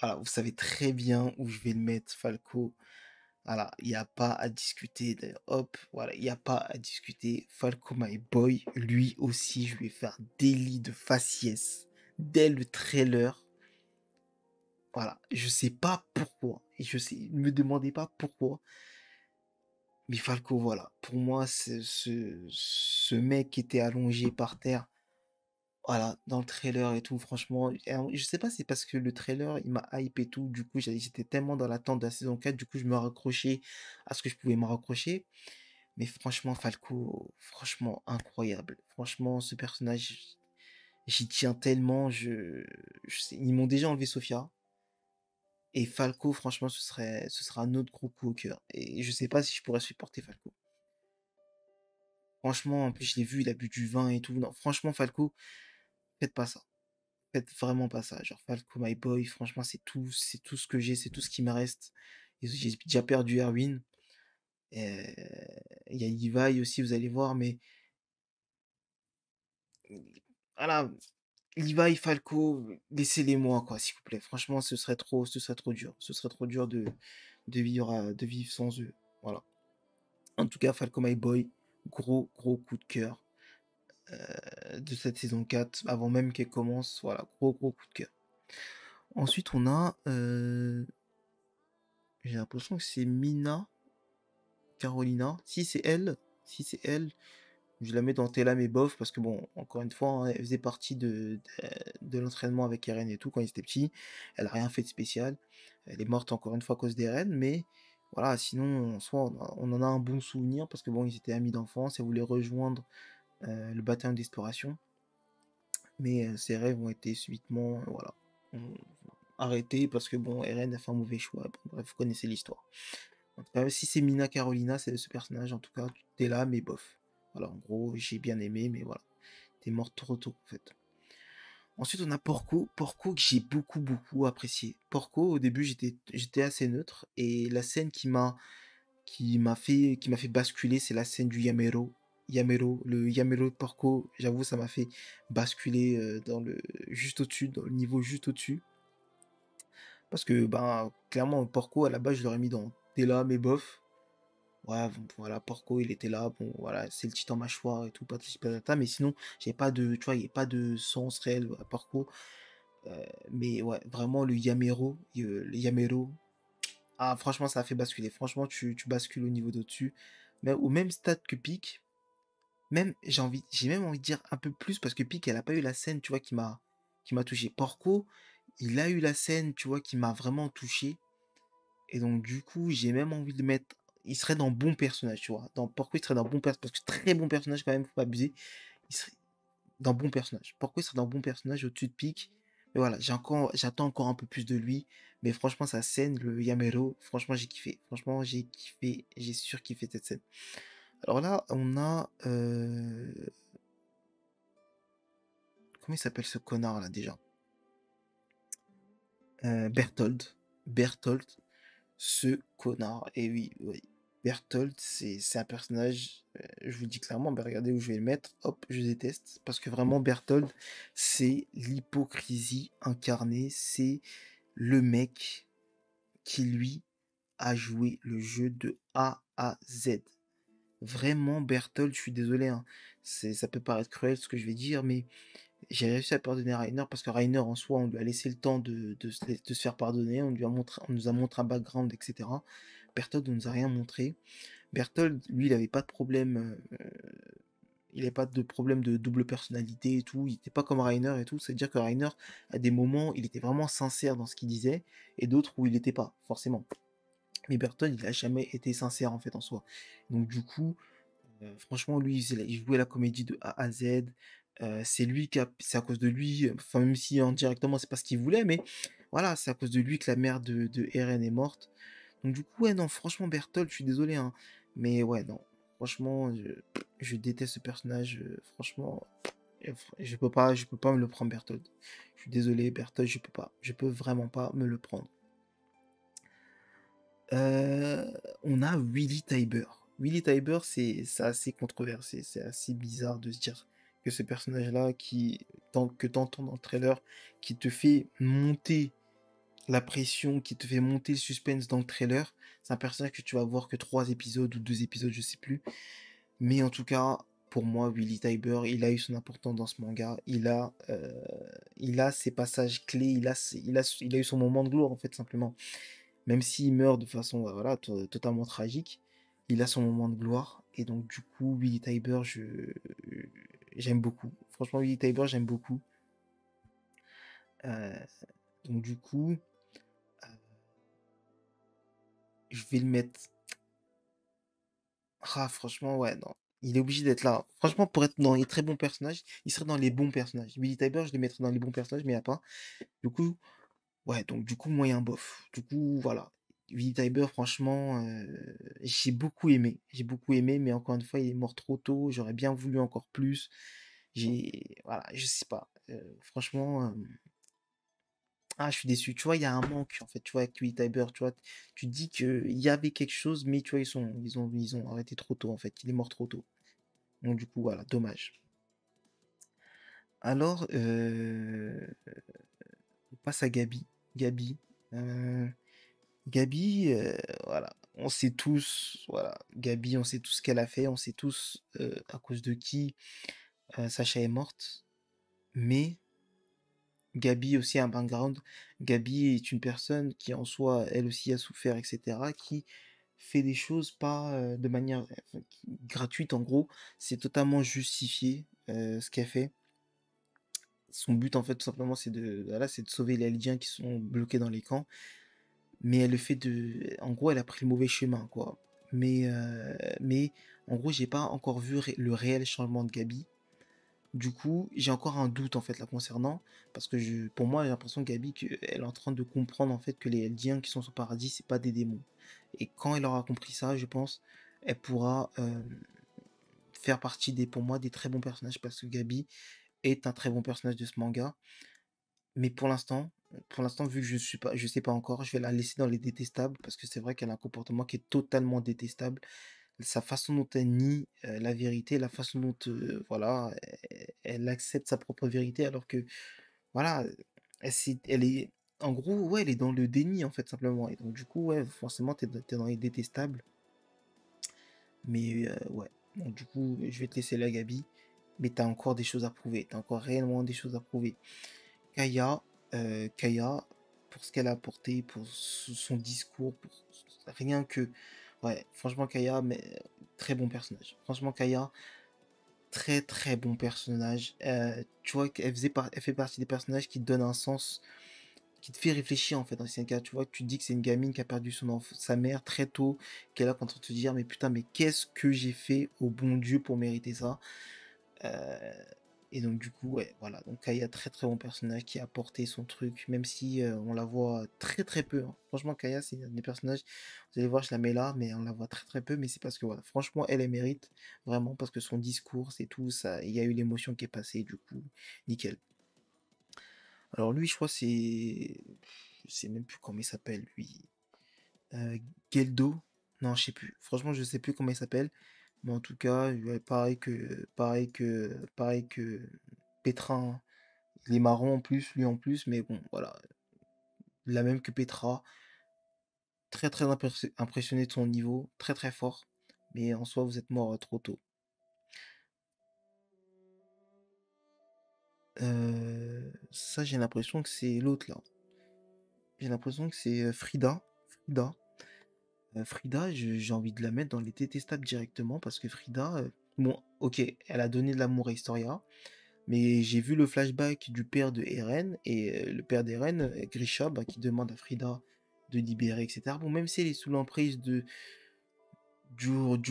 Voilà, vous savez très bien où je vais le mettre, Falco. Voilà, il n'y a pas à discuter. Hop, voilà, il n'y a pas à discuter. Falco My Boy, lui aussi, je lui ai fait un délit de faciès dès le trailer. Voilà, je sais pas pourquoi. Et ne me demandez pas pourquoi. Mais Falco, voilà. Pour moi, ce mec qui était allongé par terre, voilà, dans le trailer et tout, franchement, et alors, je sais pas, c'est parce que le trailer, il m'a hype et tout, du coup, j'étais tellement dans l'attente de la saison 4, du coup, je me raccrochais à ce que je pouvais me raccrocher. Mais franchement, Falco, franchement, incroyable. Franchement, ce personnage, j'y tiens tellement, ils m'ont déjà enlevé Sophia. Et Falco, franchement, ce sera un autre gros coup au cœur. Et je sais pas si je pourrais supporter Falco. Franchement, en plus, je l'ai vu, il a bu du vin et tout. Non, franchement, Falco, faites pas ça. Faites vraiment pas ça. Genre, Falco, my boy, franchement, c'est tout ce que j'ai, c'est tout ce qui me reste. Et j'ai déjà perdu Erwin. Il y a Levi aussi, vous allez voir, mais voilà, Levi, Falco, laissez-les moi, quoi, s'il vous plaît. Franchement, ce serait trop dur. Ce serait trop dur de vivre sans eux. Voilà. En tout cas, Falco My Boy, gros coup de cœur de cette saison 4, avant même qu'elle commence. Voilà, gros coup de cœur. Ensuite, on a. J'ai l'impression que c'est Mina Carolina. Si c'est elle, je la mets dans Tela mais bof, parce que bon, encore une fois, hein, elle faisait partie de l'entraînement avec Eren et tout quand il était petit. Elle a rien fait de spécial. Elle est morte encore une fois à cause d'Eren, mais voilà, sinon, en soi, on en a un bon souvenir parce que bon, ils étaient amis d'enfance et voulaient rejoindre le bataillon d'exploration. Mais ses rêves ont été subitement, voilà, on- arrêtés parce que bon, Eren a fait un mauvais choix. Bon, bref, vous connaissez l'histoire. En tout cas, si c'est Mina Carolina, c'est ce personnage, en tout cas, t'es là, mais bof. Voilà, en gros, j'ai bien aimé, mais voilà. T'es morte trop tôt, en fait. Ensuite, on a Porco. Porco que j'ai beaucoup apprécié. Porco, au début, j'étais assez neutre. Et la scène qui m'a fait basculer, c'est la scène du Yamero. Le Yamero de Porco, j'avoue, ça m'a fait basculer juste au-dessus, dans le niveau juste au-dessus. Parce que, ben, clairement, Porco, à la base, je l'aurais mis dans T'es là, mais bof. Ouais, bon, voilà, Porco, il était là, bon, voilà, c'est le titan mâchoire et tout, patati patata, mais sinon, j'ai pas de, tu vois, il n'y a pas de sens réel à Porco. Mais ouais, vraiment, le Yamero, ah, franchement, ça a fait basculer. Franchement, tu bascules au niveau d'au-dessus. Mais au même stade que Pic, même, j'ai même envie de dire un peu plus, parce que Pic, elle a pas eu la scène, tu vois, qui m'a touché. Porco, il a eu la scène, tu vois, qui m'a vraiment touché. Et donc, du coup, j'ai même envie de mettre. Il serait dans bon personnage, tu vois. Pourquoi il serait dans bon personnage? Parce que très bon personnage, quand même, faut pas abuser. Il serait dans bon personnage. Pourquoi il serait dans bon personnage au-dessus de Pique? Mais voilà, j'attends encore un peu plus de lui. Mais franchement, sa scène, le Yamero, franchement, j'ai kiffé. Franchement, j'ai kiffé. J'ai surkiffé cette scène. Alors là, on a. Comment il s'appelle ce connard là déjà? Berthold. Berthold. Ce connard. Et oui, oui. Berthold, c'est un personnage, je vous le dis clairement, bah regardez où je vais le mettre, hop, je déteste, parce que vraiment Berthold, c'est l'hypocrisie incarnée, c'est le mec qui, lui, a joué le jeu de A à Z. Vraiment, Berthold, je suis désolé, hein, ça peut paraître cruel ce que je vais dire, mais j'ai réussi à pardonner Rainer parce que Rainer, en soi, on lui a laissé le temps de se faire pardonner, on nous a montré un background, etc. Berthold ne nous a rien montré. Berthold, lui, il avait pas de problème, il avait pas de problème de double personnalité et tout, il était pas comme Rainer et tout, c'est-à-dire que Rainer, à des moments, il était vraiment sincère dans ce qu'il disait, et d'autres où il n'était pas, forcément. Mais Berthold, il a jamais été sincère, en fait, en soi. Donc, du coup, franchement, lui, il jouait la comédie de A à Z. C'est à cause de lui, enfin, même si indirectement, c'est pas ce qu'il voulait, mais voilà, c'est à cause de lui que la mère de Eren est morte. Donc, du coup, ouais, non, franchement, Berthold, je suis désolé, hein, mais ouais, non, franchement, je déteste ce personnage, franchement, je peux pas me le prendre, Berthold. Je suis désolé, Berthold, je peux vraiment pas me le prendre. On a Willy Tybur. Willy Tybur, c'est assez controversé, c'est assez bizarre de se dire que ce personnage-là, que t'entends dans le trailer, qui te fait monter la pression, qui te fait monter le suspense dans le trailer, c'est un personnage que tu vas voir que 3 épisodes ou 2 épisodes, je sais plus. Mais en tout cas, pour moi, Willy Tybur, il a eu son importance dans ce manga. Il a ses passages clés, il a eu son moment de gloire, en fait, simplement. Même s'il meurt de façon, voilà, totalement tragique, il a son moment de gloire. Et donc, du coup, Willy Tybur, j'aime beaucoup. Franchement, Willy Tybur, j'aime beaucoup. Euh, donc, du coup, je vais le mettre. Ah, franchement, ouais, non. Il est obligé d'être là. Franchement, pour être dans les très bons personnages, il serait dans les bons personnages. Willy Tybur, je le mettrais dans les bons personnages, mais il n'y a pas. Du coup, ouais, donc du coup, moyen bof. Du coup, voilà. Willy Tybur, franchement, j'ai beaucoup aimé. J'ai beaucoup aimé, mais encore une fois, il est mort trop tôt. J'aurais bien voulu encore plus. Voilà, je sais pas. Franchement, je suis déçu. Tu vois, il y a un manque, en fait, tu vois, avec Willy Tybur, tu vois. Tu te dis qu'il y avait quelque chose, mais tu vois, ils ont arrêté trop tôt, en fait. Il est mort trop tôt. Donc, du coup, voilà, dommage. Alors, on passe à Gabi. Gabi. euh, Gabi, voilà, on sait tous, voilà, Gabi, on sait tous ce qu'elle a fait, on sait tous à cause de qui Sacha est morte, mais Gabi aussi a un background. Gabi est une personne qui en soi, elle aussi a souffert, etc., qui fait des choses pas de manière gratuite, en gros, c'est totalement justifié ce qu'elle fait. Son but, en fait, tout simplement, voilà, c'est de sauver les Lydiens qui sont bloqués dans les camps. Mais elle le fait de. En gros, elle a pris le mauvais chemin, quoi. Mais en gros, j'ai pas encore vu le réel changement de Gabi. Du coup, j'ai encore un doute en fait la concernant, parce que pour moi, j'ai l'impression que Gabi, elle est en train de comprendre en fait que les Eldiens qui sont sur paradis, c'est pas des démons. Et quand elle aura compris ça, je pense, elle pourra faire partie pour moi, des très bons personnages, parce que Gabi est un très bon personnage de ce manga. Mais pour l'instant, vu que je sais pas encore, je vais la laisser dans les détestables parce que c'est vrai qu'elle a un comportement qui est totalement détestable. Sa façon dont elle nie la vérité, la façon dont voilà, elle accepte sa propre vérité alors que voilà, elle est en gros, ouais, elle est dans le déni en fait simplement. Et donc du coup, ouais, forcément, t'es dans les détestables. Mais ouais, donc du coup, je vais te laisser la Gabi. Mais t'as encore des choses à prouver. T'as encore réellement des choses à prouver. Kaya, Kaya, pour ce qu'elle a apporté, pour son discours, pour rien que. Ouais, franchement, Kaya, mais très bon personnage. Franchement, Kaya, très très bon personnage. Tu vois qu'elle elle fait partie des personnages qui te donnent un sens, qui te fait réfléchir en fait dans ces cas. Tu vois que tu te dis que c'est une gamine qui a perdu sa mère très tôt, qu'elle est là en train de te dire, mais putain, mais qu'est-ce que j'ai fait au bon Dieu pour mériter ça? Euh, et donc du coup, ouais, voilà. Donc Kaya, très très bon personnage qui a apporté son truc, même si on la voit très très peu, hein. Franchement, Kaya, c'est un des personnages, vous allez voir, je la mets là, mais on la voit très très peu, mais c'est parce que voilà, franchement, elle mérite, vraiment, parce que son discours, c'est tout, ça, il y a eu l'émotion qui est passée, du coup, nickel. Alors lui, je crois, je sais même plus comment il s'appelle, lui. Euh, Geldo? Non, je sais plus. Franchement, je sais plus comment il s'appelle. Mais en tout cas, ouais, pareil que Petra, hein. Il est marrant en plus, lui en plus, mais bon, voilà. La même que Petra. Très très impressionné de son niveau, très très fort. Mais en soi, vous êtes mort trop tôt. Ça, j'ai l'impression que c'est l'autre là. J'ai l'impression que c'est Frida. Frida. Frida, j'ai envie de la mettre dans les détestables directement parce que Frida, bon, ok, elle a donné de l'amour à Historia, mais j'ai vu le flashback du père de Eren et le père d'Eren, Grisha, bah, qui demande à Frida de libérer, etc. Bon, même si elle est sous l'emprise du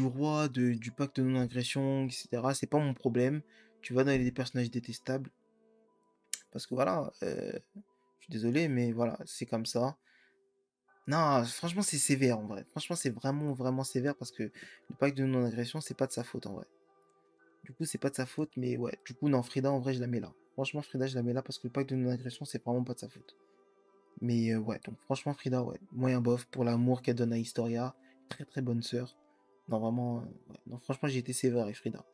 roi, du pacte de non-agression, etc., c'est pas mon problème. Tu vas dans les personnages détestables parce que voilà, je suis désolé, mais voilà, c'est comme ça. Non, franchement, c'est sévère en vrai. Franchement, c'est vraiment, vraiment sévère parce que le pacte de non-agression, c'est pas de sa faute en vrai. Du coup, c'est pas de sa faute, mais ouais. Du coup, non, Frida, en vrai, je la mets là. Franchement, Frida, je la mets là parce que le pacte de non-agression, c'est vraiment pas de sa faute. Mais ouais, donc franchement, Frida, ouais. Moyen bof pour l'amour qu'elle donne à Historia. Très, très bonne sœur. Non, vraiment, ouais. Non, franchement, j'ai été sévère avec Frida.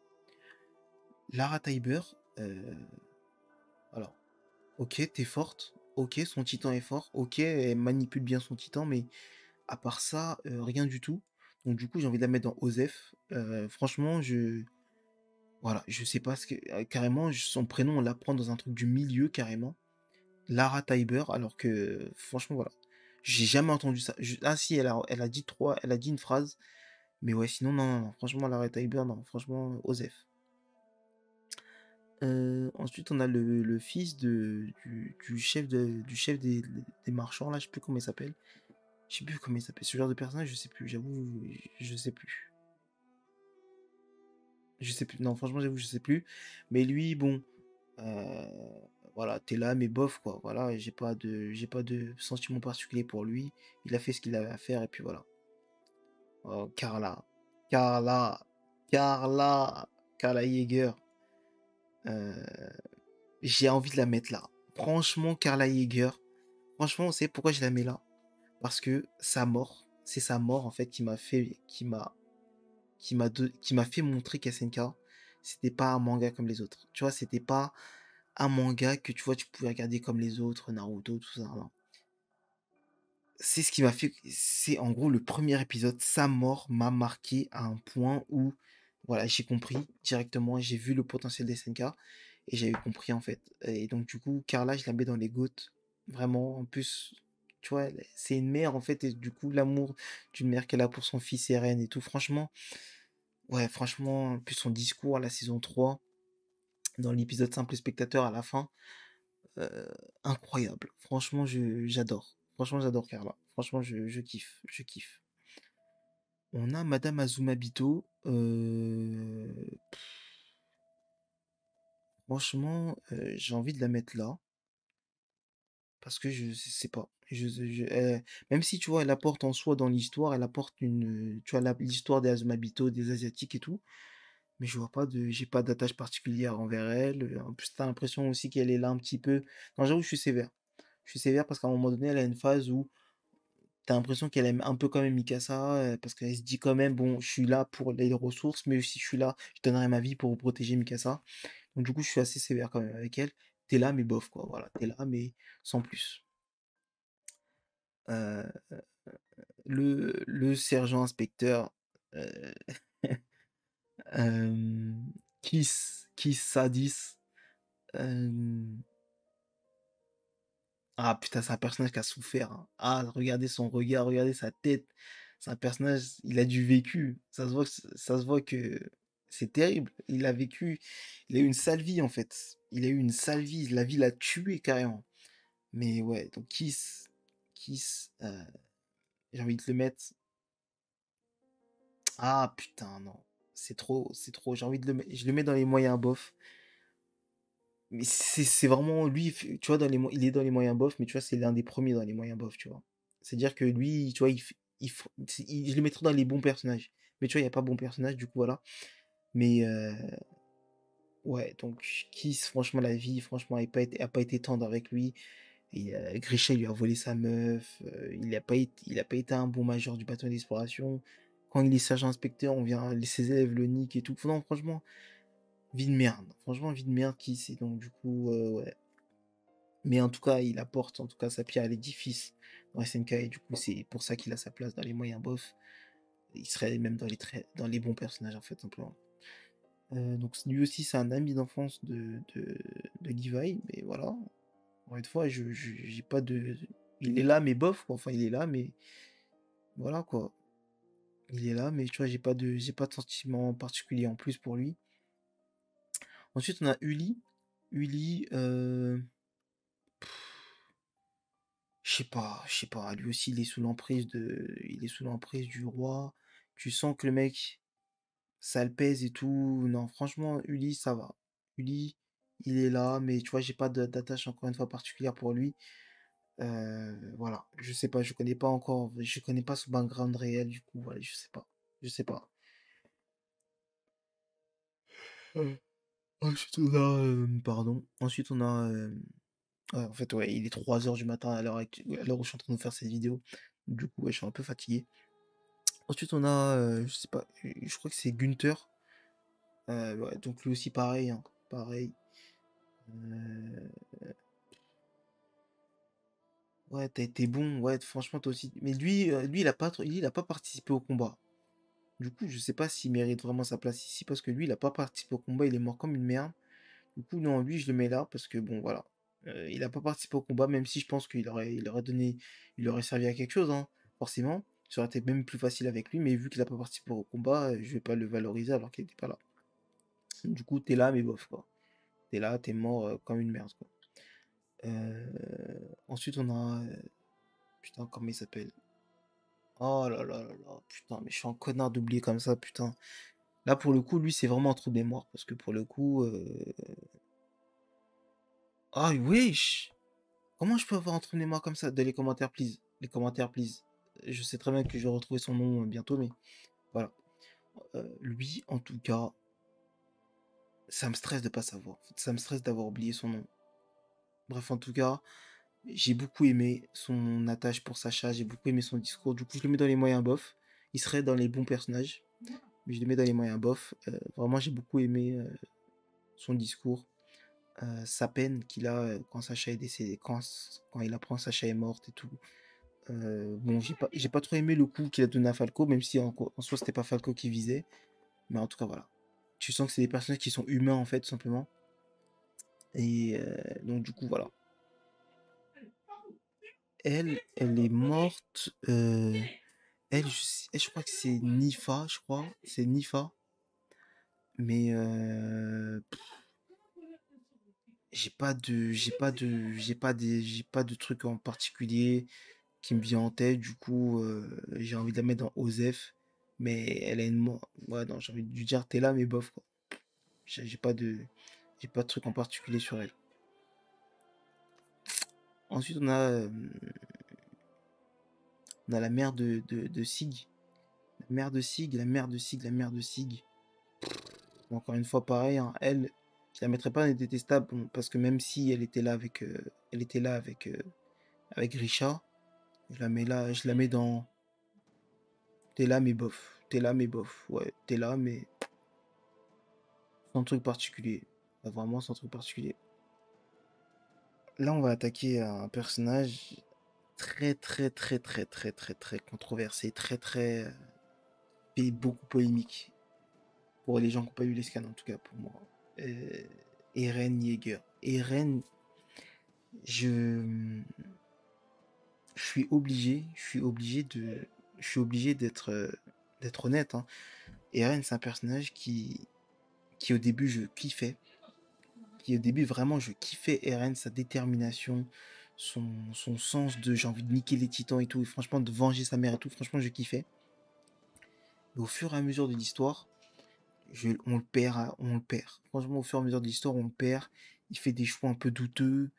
Lara Tybur, alors, ok, t'es forte. Ok, son titan est fort. Ok, elle manipule bien son titan, mais à part ça, rien du tout. Donc du coup, j'ai envie de la mettre dans Osef. Franchement, Voilà, je sais pas ce que carrément son prénom on l'apprend dans un truc du milieu carrément. Lara Taiber, alors que franchement voilà. J'ai jamais entendu ça. Ah si, elle a dit elle a dit une phrase, mais ouais, sinon non, non, non. Franchement, Lara Taiber, non, franchement, Osef. Ensuite, on a le fils du chef des marchands, là, je sais plus comment il s'appelle. Je sais plus comment il s'appelle. Ce genre de personnage, je sais plus, j'avoue, je sais plus. Je sais plus. Non, franchement, j'avoue, je sais plus. Mais lui, bon, euh, voilà, t'es là, mais bof, quoi. Voilà, j'ai pas de sentiment particulier pour lui. Il a fait ce qu'il avait à faire, et puis voilà. Oh, Carla. Carla. Carla. Carla Yeager. Euh, j'ai envie de la mettre là. Franchement, Carla Yeager. Franchement, c'est pourquoi je la mets là. Parce que sa mort, c'est sa mort en fait qui m'a fait montrer qu'SNK, c'était pas un manga comme les autres. Tu vois, c'était pas un manga que tu vois, tu pouvais regarder comme les autres, Naruto, tout ça. Non. C'est ce qui m'a fait. C'est en gros le premier épisode. Sa mort m'a marqué à un point où, voilà, j'ai compris directement. J'ai vu le potentiel des SNK et j'avais compris en fait. Et donc, du coup, Carla, je la mets dans les GOAT. Vraiment, en plus, tu vois, c'est une mère en fait. Et du coup, l'amour d'une mère qu'elle a pour son fils Eren et tout. Franchement, ouais, franchement, en plus, son discours à la saison 3 dans l'épisode simple spectateur à la fin. Heu, incroyable. Franchement, j'adore. Franchement, j'adore Carla. Franchement, je kiffe, je kiffe. On a Madame Azumabito, franchement, j'ai envie de la mettre là, parce que je sais pas. Même si, tu vois, elle apporte en soi dans l'histoire, elle apporte tu vois, l'histoire des Azumabito, des Asiatiques et tout, mais j'ai pas d'attache particulière envers elle. En plus, t'as l'impression aussi qu'elle est là un petit peu. Non, j'avoue, je suis sévère. Je suis sévère parce qu'à un moment donné, elle a une phase où t'as l'impression qu'elle aime un peu quand même Mikasa, parce qu'elle se dit quand même, bon, je suis là pour les ressources, mais si je suis là, je donnerai ma vie pour vous protéger Mikasa. Donc du coup, je suis assez sévère quand même avec elle. T'es là, mais bof, quoi. Voilà, t'es là, mais sans plus. Euh, le sergent inspecteur, euh, euh, Kiss Sadis. euh, Ah putain, c'est un personnage qui a souffert, hein. Ah, regardez son regard, regardez sa tête. C'est un personnage, il a du vécu. Ça se voit que c'est terrible. Il a vécu, il a eu une sale vie en fait. Il a eu une sale vie, la vie l'a tué carrément. Mais ouais, donc Kiss, j'ai envie de le mettre. Ah putain, non. C'est trop. J'ai envie de le mettre. Je le mets dans les moyens bof. Mais c'est vraiment lui, tu vois, il est dans les moyens bof, mais tu vois, c'est l'un des premiers dans les moyens bof, tu vois. C'est-à-dire que lui, tu vois, je le mettrais dans les bons personnages. Mais tu vois, il n'y a pas bon personnage, du coup, voilà. Mais ouais, donc Kiss, franchement, la vie, franchement, a pas été tendre avec lui. Et Grisha, il lui a volé sa meuf. Il a pas été un bon major du bâton d'exploration. Quand il est sergent inspecteur, ses élèves le niquent et tout. Non, franchement, vie de merde. Franchement, vie de merde, Kiss. Et donc, du coup, ouais. Mais en tout cas, il apporte en tout cas sa pierre à l'édifice dans SNK et du coup, c'est pour ça qu'il a sa place dans les moyens bof. Il serait même dans les bons personnages en fait, simplement. Donc lui aussi, c'est un ami d'enfance de Levi, mais voilà. Encore une fois, j'ai pas de. Il est là, mais bof, quoi. Enfin, il est là, mais voilà, quoi. Il est là, mais tu vois, j'ai pas de sentiment particulier en plus pour lui. Ensuite, on a Uli. Uli, je sais pas, lui aussi il est sous l'emprise du roi. Tu sens que le mec, ça le pèse et tout. Non, franchement, Uli, ça va. Uli, il est là, mais tu vois, j'ai pas d'attache encore une fois particulière pour lui. Voilà, je sais pas, je connais pas son background réel, du coup, voilà, je sais pas. Euh, Ensuite, on a, pardon, ensuite on a, ouais, en fait, ouais, il est 3 heures du matin à l'heure où je suis en train de faire cette vidéo. Du coup, ouais, je suis un peu fatigué. Ensuite, on a, je sais pas, je crois que c'est Gunther. Ouais, donc lui aussi, pareil, hein, pareil. Euh, ouais, t'as été bon, ouais, franchement, toi aussi. Mais lui, il a pas participé au combat. Du coup, je sais pas s'il mérite vraiment sa place ici parce que lui, il a pas participé au combat, il est mort comme une merde. Du coup, non, lui, je le mets là parce que bon, voilà. Il a pas participé au combat, même si je pense il aurait servi à quelque chose, hein, forcément. Ça aurait été même plus facile avec lui, mais vu qu'il a pas participé au combat, je vais pas le valoriser alors qu'il était pas là. Du coup, t'es là, mais bof, quoi. T'es là, t'es mort comme une merde, quoi. Ensuite, on a. Putain, comment il s'appelle? Oh là là là là, putain, mais je suis un connard d'oublier comme ça, putain. Là, pour le coup, lui, c'est vraiment un trou de mémoire. Parce que pour le coup. Ah, wesh! Comment je peux avoir un trou de mémoire comme ça? Dans les commentaires, please. Les commentaires, please. Je sais très bien que je vais retrouver son nom bientôt, mais voilà. Lui, en tout cas, ça me stresse de pas savoir. Ça me stresse d'avoir oublié son nom. Bref, en tout cas, j'ai beaucoup aimé son attache pour Sacha, j'ai beaucoup aimé son discours. Du coup, je le mets dans les moyens bof. Il serait dans les bons personnages, mais je le mets dans les moyens bof. Vraiment, j'ai beaucoup aimé son discours. Sa peine qu'il a quand Sacha est décédé, quand il apprend que Sacha est morte et tout. Bon, j'ai pas trop aimé le coup qu'il a donné à Falco, même si en soi c'était pas Falco qui visait. Mais en tout cas, voilà. Tu sens que c'est des personnages qui sont humains en fait, tout simplement. Et donc, du coup, voilà. Elle est morte. Je crois que c'est Nifa, je crois. C'est Nifa. Mais j'ai pas de truc en particulier qui me vient en tête. Du coup, j'ai envie de la mettre dans Osef. Mais elle a une mort. Ouais, non, j'ai envie de lui dire, t'es là, mais bof, quoi. J'ai pas j'ai pas de truc en particulier sur elle. Ensuite, on a la mère de Sig. La mère de Sig, la mère de Sig, la mère de Sig. Bon, encore une fois, pareil, hein, elle, je la mettrais pas dans les détestables, bon, parce que même si elle était là avec Richard, je la mets dans, t'es là mais bof, t'es là mais bof, ouais, t'es là mais sans truc particulier, vraiment sans truc particulier. Là, on va attaquer un personnage très controversé, et beaucoup polémique pour les gens qui n'ont pas eu les scans en tout cas pour moi. Euh, Eren Yeager. Eren, je je suis obligé d'être honnête, hein. Eren, c'est un personnage qui au début je kiffais, qui au début vraiment je kiffais Eren, sa détermination, son sens de j'ai envie de niquer les titans et tout, et franchement de venger sa mère et tout, franchement je kiffais. Mais au fur et à mesure de l'histoire, on le perd, on le perd. Franchement, au fur et à mesure de l'histoire, on le perd. Il fait des choix un peu douteux.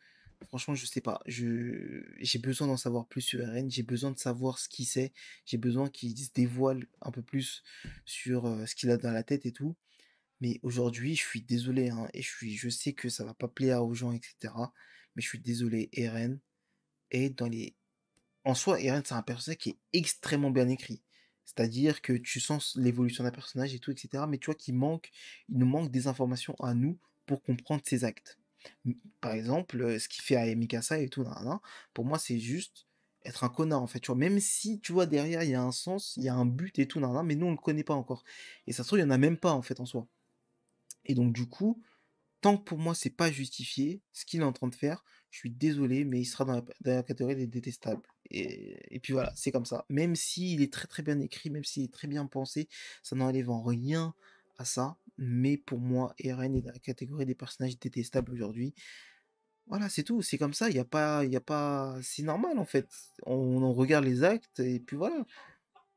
Franchement, je sais pas. J'ai besoin d'en savoir plus sur Eren. J'ai besoin de savoir ce qu'il sait. J'ai besoin qu'il se dévoile un peu plus sur ce qu'il a dans la tête et tout. Mais aujourd'hui, je suis désolé, hein, et je sais que ça va pas plaire aux gens, etc. Mais je suis désolé, Eren est dans les en soi, Eren, c'est un personnage qui est extrêmement bien écrit. C'est-à-dire que tu sens l'évolution d'un personnage et tout, etc. Mais tu vois il nous manque des informations à nous pour comprendre ses actes. Par exemple, ce qu'il fait à Mikasa et tout, nan, nan, pour moi, c'est juste être un connard, en fait. Tu vois, même si, tu vois, derrière, il y a un sens, il y a un but et tout, nan, nan, mais nous, on le connaît pas encore. Et ça se trouve, il y en a même pas, en fait, en soi. Et donc, du coup, tant que pour moi, c'est pas justifié, ce qu'il est en train de faire, je suis désolé, mais il sera dans la catégorie des détestables. Et puis voilà, c'est comme ça. Même s'il est très bien écrit, même s'il est très bien pensé, ça n'enlève en rien à ça. Mais pour moi, Eren est dans la catégorie des personnages détestables aujourd'hui. Voilà, c'est tout, c'est comme ça, il y a pas, c'est normal en fait. On regarde les actes et puis voilà,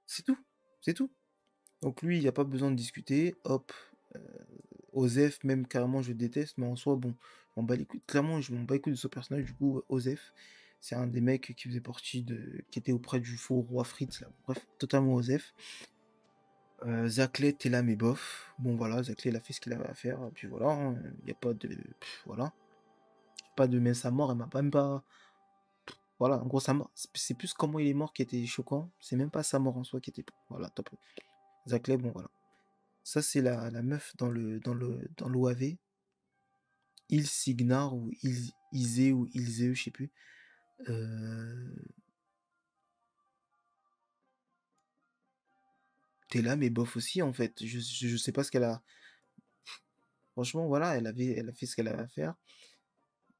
c'est tout, c'est tout. Donc lui, il n'y a pas besoin de discuter, hop, euh, Osef, même carrément, je déteste, mais en soi, bon, je m'en bats les couilles. Clairement, je m'en bats les couilles de ce personnage, du coup, Osef, c'est un des mecs qui faisait partie qui était auprès du faux roi Fritz, là. Bref, totalement Osef. Zaclé, t'es là, mais bof. Bon, voilà, Zaclé, il a fait ce qu'il avait à faire, puis voilà, il n'y a pas de. Voilà. Pas de. Mais sa mort, elle m'a même pas. Voilà, en gros, sa mort, c'est plus comment il est mort qui était choquant, c'est même pas sa mort en soi qui était. Voilà, top. Zaclé, bon, voilà. Ça, c'est la meuf dans l'OAV. Signar ou Isé ou Ilze, je sais plus. Euh, T'es là, mais bof aussi, en fait. Je sais pas ce qu'elle a. Franchement, voilà, elle a fait ce qu'elle avait à faire.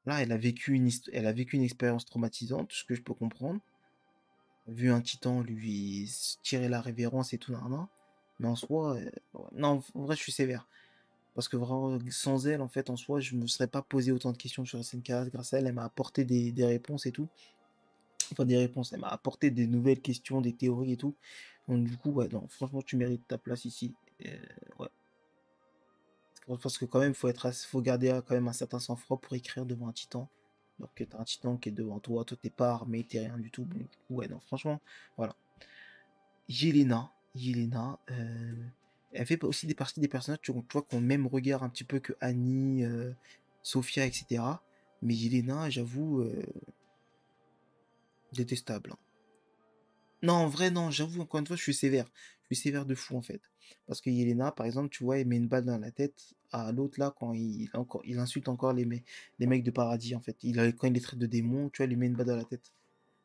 Là, elle a vécu une expérience traumatisante, ce que je peux comprendre. Vu un titan lui tirer la révérence et tout, nan, nan. Mais en soi, ouais, non, en vrai, je suis sévère. Parce que vraiment, sans elle, en fait, en soi, je me serais pas posé autant de questions sur SNK. Grâce à elle, elle m'a apporté des réponses et tout. Enfin, des réponses, elle m'a apporté des nouvelles questions, des théories et tout. Donc, du coup, ouais, non, franchement, tu mérites ta place ici. Ouais. Parce que quand même, faut garder quand même un certain sang-froid pour écrire devant un titan. Alors que t'as un titan qui est devant toi t'es pas armé, t'es rien du tout. Bon, du coup, ouais, non, franchement, voilà. Yelena, elle fait aussi des parties des personnages, tu vois, qui ont le même regard un petit peu que Annie, Sophia, etc. Mais Yelena, j'avoue, détestable, hein. Non, en vrai, non, j'avoue, encore une fois, je suis sévère. Je suis sévère de fou, en fait. Parce que Yelena, par exemple, tu vois, il met une balle dans la tête à l'autre, là, quand il insulte encore les mecs de paradis, en fait. Quand il les traite de démons, tu vois, il lui met une balle dans la tête.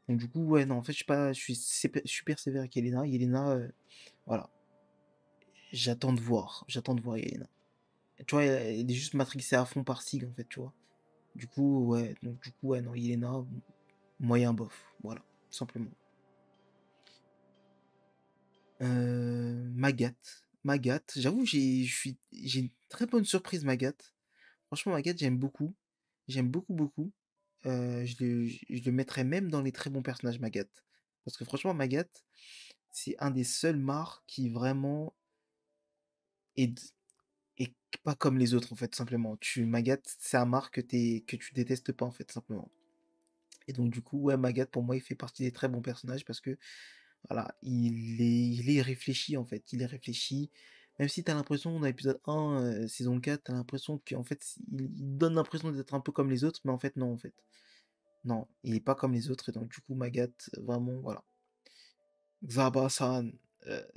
Donc, du coup, ouais, non, en fait, je suis super sévère avec Yelena. Yelena, voilà. J'attends de voir Yelena. Tu vois, elle est juste matrixée à fond par Sig, en fait, tu vois. Du coup, ouais, non, Yelena, moyen bof, voilà, tout simplement. Magat. Magat, j'avoue, j'ai une très bonne surprise, Magat. Franchement, Magat, j'aime beaucoup. J'aime beaucoup, beaucoup. Je le mettrais même dans les très bons personnages, Magat. Parce que franchement, Magat, c'est un des seuls Mars qui vraiment est, est pas comme les autres, en fait, simplement. Magat, c'est un Mars que tu détestes pas, en fait, simplement. Et donc, du coup, ouais, Magat, pour moi, il fait partie des très bons personnages parce que voilà, il est réfléchi en fait, il est réfléchi. Même si t'as l'impression dans l'épisode 1, saison 4, t'as l'impression qu'en fait, il donne l'impression d'être un peu comme les autres, mais en fait, non, en fait. Non, il est pas comme les autres, et donc du coup, Magat, vraiment, voilà. Zaba-san, euh,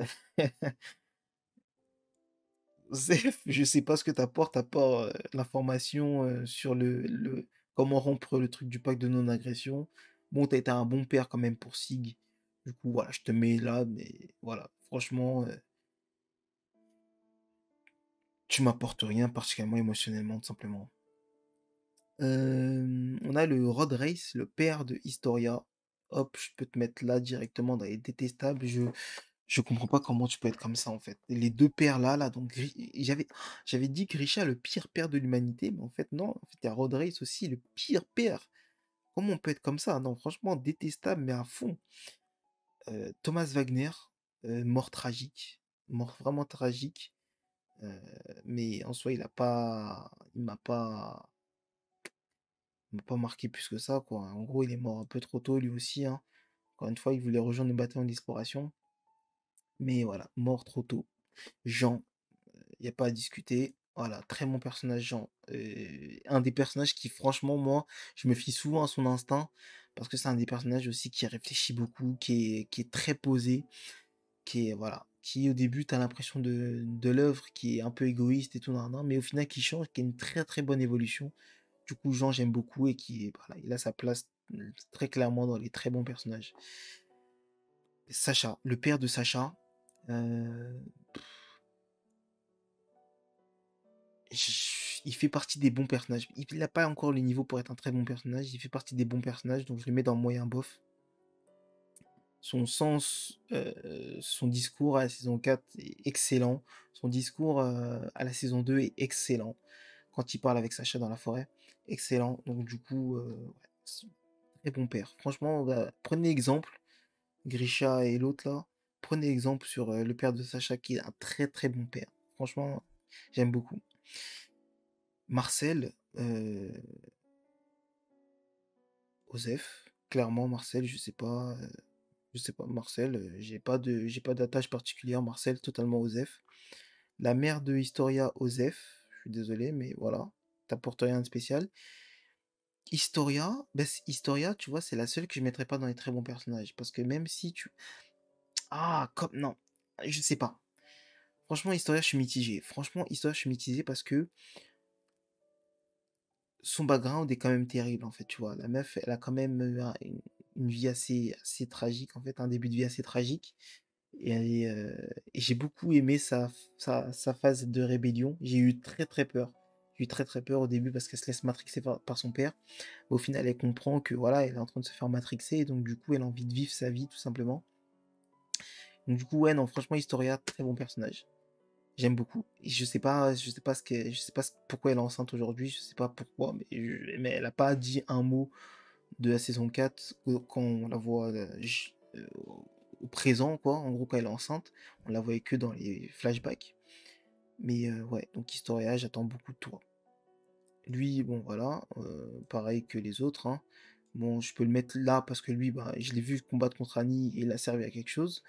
Zef, je sais pas ce que t'apportes à part l'information sur comment rompre le truc du pacte de non-agression. Bon, t'as été un bon père quand même pour Sig. Du coup, voilà, je te mets là, mais voilà, franchement, tu m'apportes rien particulièrement émotionnellement, tout simplement. On a le Rod Race, le père de Historia. Hop, je peux te mettre là directement dans les détestables. Je comprends pas comment tu peux être comme ça en fait. Les deux pères là, donc j'avais dit Grisha le pire père de l'humanité, mais en fait non, en fait il y a Rod Race aussi, le pire père. Comment on peut être comme ça? Non, franchement détestable, mais à fond. Thomas Wagner, mort tragique, mort vraiment tragique. Euh, mais en soi, il m'a pas marqué plus que ça, quoi. En gros, il est mort un peu trop tôt, lui aussi, hein. Encore une fois, il voulait rejoindre le bataillon d'exploration. Mais voilà, mort trop tôt. Jean, il n'y a pas à discuter. Voilà, très bon personnage, Jean. Un des personnages qui, franchement, moi, je me fie souvent à son instinct. Parce que c'est un des personnages aussi qui réfléchit beaucoup, qui est très posé, voilà, qui au début, tu as l'impression de l'œuvre qui est un peu égoïste et tout, nan, nan, mais au final, qui change, qui a une très très bonne évolution. Du coup, Jean, j'aime beaucoup et voilà, il a sa place très clairement dans les très bons personnages. Sacha, le père de Sacha, euh, il fait partie des bons personnages. Il n'a pas encore le niveau pour être un très bon personnage. Il fait partie des bons personnages, donc je le mets dans moyen bof. Son sens, son discours à la saison 4 est excellent. Son discours à la saison 2 est excellent. Quand il parle avec Sacha dans la forêt, excellent. Donc du coup, ouais, très bon père. Franchement, bah, prenez exemple. Grisha et l'autre là, prenez exemple sur le père de Sacha qui est un très très bon père. Franchement, j'aime beaucoup. Marcel, Osef, clairement Marcel, je sais pas Marcel, j'ai pas d'attache particulière. Marcel, totalement Osef. La mère de Historia, Osef, je suis désolé, mais voilà, t'apportes rien de spécial. Historia, Historia, tu vois, c'est la seule que je mettrais pas dans les très bons personnages, parce que même si tu, comme non, je sais pas. Franchement, Historia, je suis mitigé. Franchement, Historia, je suis mitigé parce que son background est quand même terrible, en fait, tu vois. La meuf, elle a quand même eu une vie assez tragique, en fait, un début de vie assez tragique. Et, et j'ai beaucoup aimé sa phase de rébellion. J'ai eu très très peur. J'ai eu très très peur au début parce qu'elle se laisse matrixer par son père. Au final, elle comprend que voilà, elle est en train de se faire matrixer et donc du coup, elle a envie de vivre sa vie tout simplement. Donc du coup, ouais, non, franchement, Historia, très bon personnage. J'aime beaucoup. Et je sais pas je sais pas pourquoi elle est enceinte aujourd'hui, je sais pas pourquoi, mais elle a pas dit un mot de la saison 4 quand on la voit au présent, quoi. En gros, quand elle est enceinte, on la voyait que dans les flashbacks. Mais ouais, donc Historia, j'attends beaucoup de toi. Lui, bon, voilà, pareil que les autres, hein. Bon, je peux le mettre là parce que lui, bah, je l'ai vu combattre contre Annie et il a servi à quelque chose.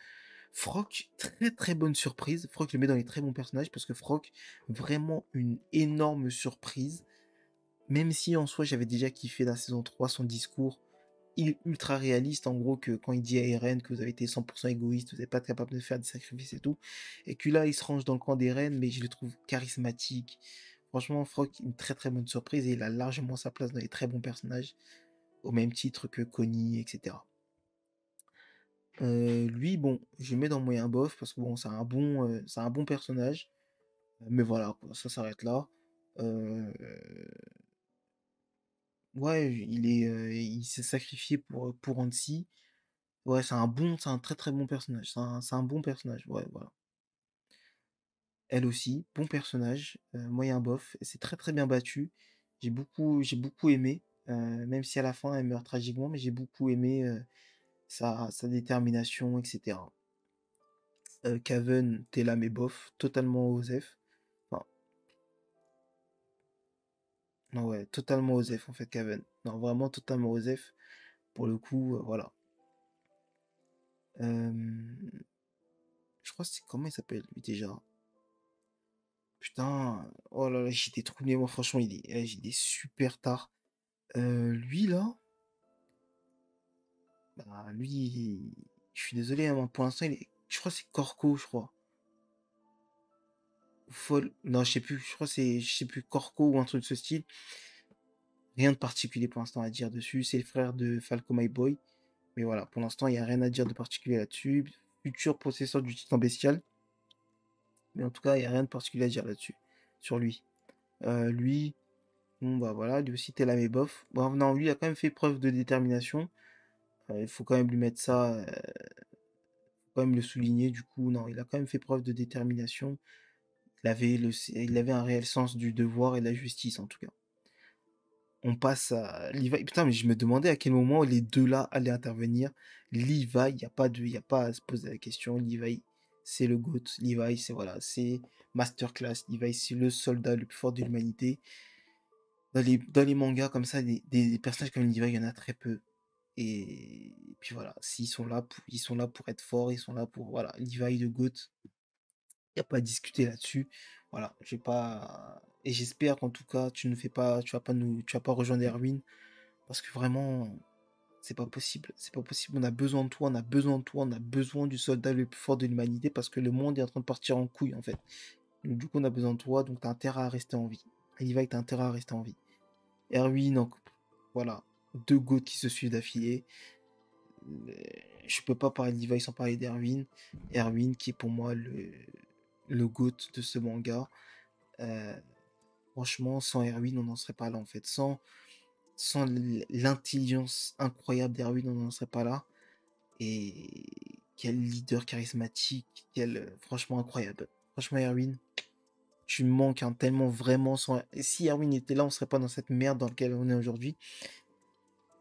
Frock, très très bonne surprise. Frock, je le met dans les très bons personnages parce que Frock, vraiment une énorme surprise. Même si en soi, j'avais déjà kiffé dans la saison 3 son discours ultra réaliste, en gros, que quand il dit à Eren que vous avez été 100% égoïste, vous n'êtes pas capable de faire des sacrifices et tout, et que là, il se range dans le camp d'Eren, mais je le trouve charismatique. Franchement, Frock, une très très bonne surprise, et il a largement sa place dans les très bons personnages, au même titre que Connie, etc. Lui, bon, je le mets dans moyen bof, parce que bon, c'est un bon personnage, mais voilà, quoi, ça s'arrête là. Euh, ouais, il s'est sacrifié pour Hansi. Ouais, c'est un très très bon personnage. C'est un bon personnage. Ouais, voilà. Elle aussi, bon personnage, moyen bof. C'est très très bien battu. J'ai beaucoup aimé. Même si à la fin elle meurt tragiquement, mais j'ai beaucoup aimé sa détermination, etc. Caven, t'es là mais bof, totalement Osef. Enfin, non ouais, totalement Osef en fait, Caven. Non, vraiment totalement Osef. Pour le coup, voilà. Euh, je crois que c'est comment il s'appelle lui déjà? Putain, oh là là, j'étais troublé, moi, franchement, il est super tard. Lui, là, bah, lui, je suis désolé, hein, moi, pour l'instant, je crois que c'est Corco, je crois. Non, je sais plus, je crois que c'est, je sais plus, Corco ou un truc de ce style. Rien de particulier pour l'instant à dire dessus. C'est le frère de Falco My Boy. Mais voilà, pour l'instant, il n'y a rien à dire de particulier là-dessus. Futur possesseur du titan bestial. Mais en tout cas, il n'y a rien de particulier à dire là-dessus. Sur lui. Lui, bon, bah voilà, lui aussi, tel mes bof. Bon, non, lui, il a quand même fait preuve de détermination. Il faut quand même lui mettre ça, faut quand même le souligner. Du coup, non, il a quand même fait preuve de détermination. Il avait un réel sens du devoir et de la justice, en tout cas. On passe à Levi. Putain, mais je me demandais à quel moment les deux là allaient intervenir. Levi, il y a pas à se poser la question. Levi, c'est le GOAT. Levi, c'est voilà, c'est masterclass. Levi, c'est le soldat le plus fort de l'humanité. Dans les mangas comme ça, des personnages comme Levi, il y en a très peu. Et puis voilà, ils sont là pour être forts, ils sont là pour voilà, Levi de GOAT, il n'y a pas à discuter là-dessus. Voilà, j'ai pas et j'espère qu'en tout cas tu vas pas rejoindre Erwin parce que vraiment c'est pas possible, on a besoin de toi, on a besoin de toi, on a besoin du soldat le plus fort de l'humanité parce que le monde est en train de partir en couille en fait. Donc, du coup, on a besoin de toi, donc t'as intérêt à rester en vie. Levi, t'as intérêt à rester en vie. Erwin, donc voilà, deux GOAT qui se suivent d'affilée. Je peux pas parler de Levi sans parler d'Erwin. Erwin qui est pour moi le GOAT de ce manga. Euh, franchement, sans Erwin, on n'en serait pas là en fait. Sans l'intelligence incroyable d'Erwin, on n'en serait pas là. Et quel leader charismatique, franchement incroyable. Franchement, Erwin, tu me manques hein, tellement vraiment. Et si Erwin était là, on serait pas dans cette merde dans laquelle on est aujourd'hui.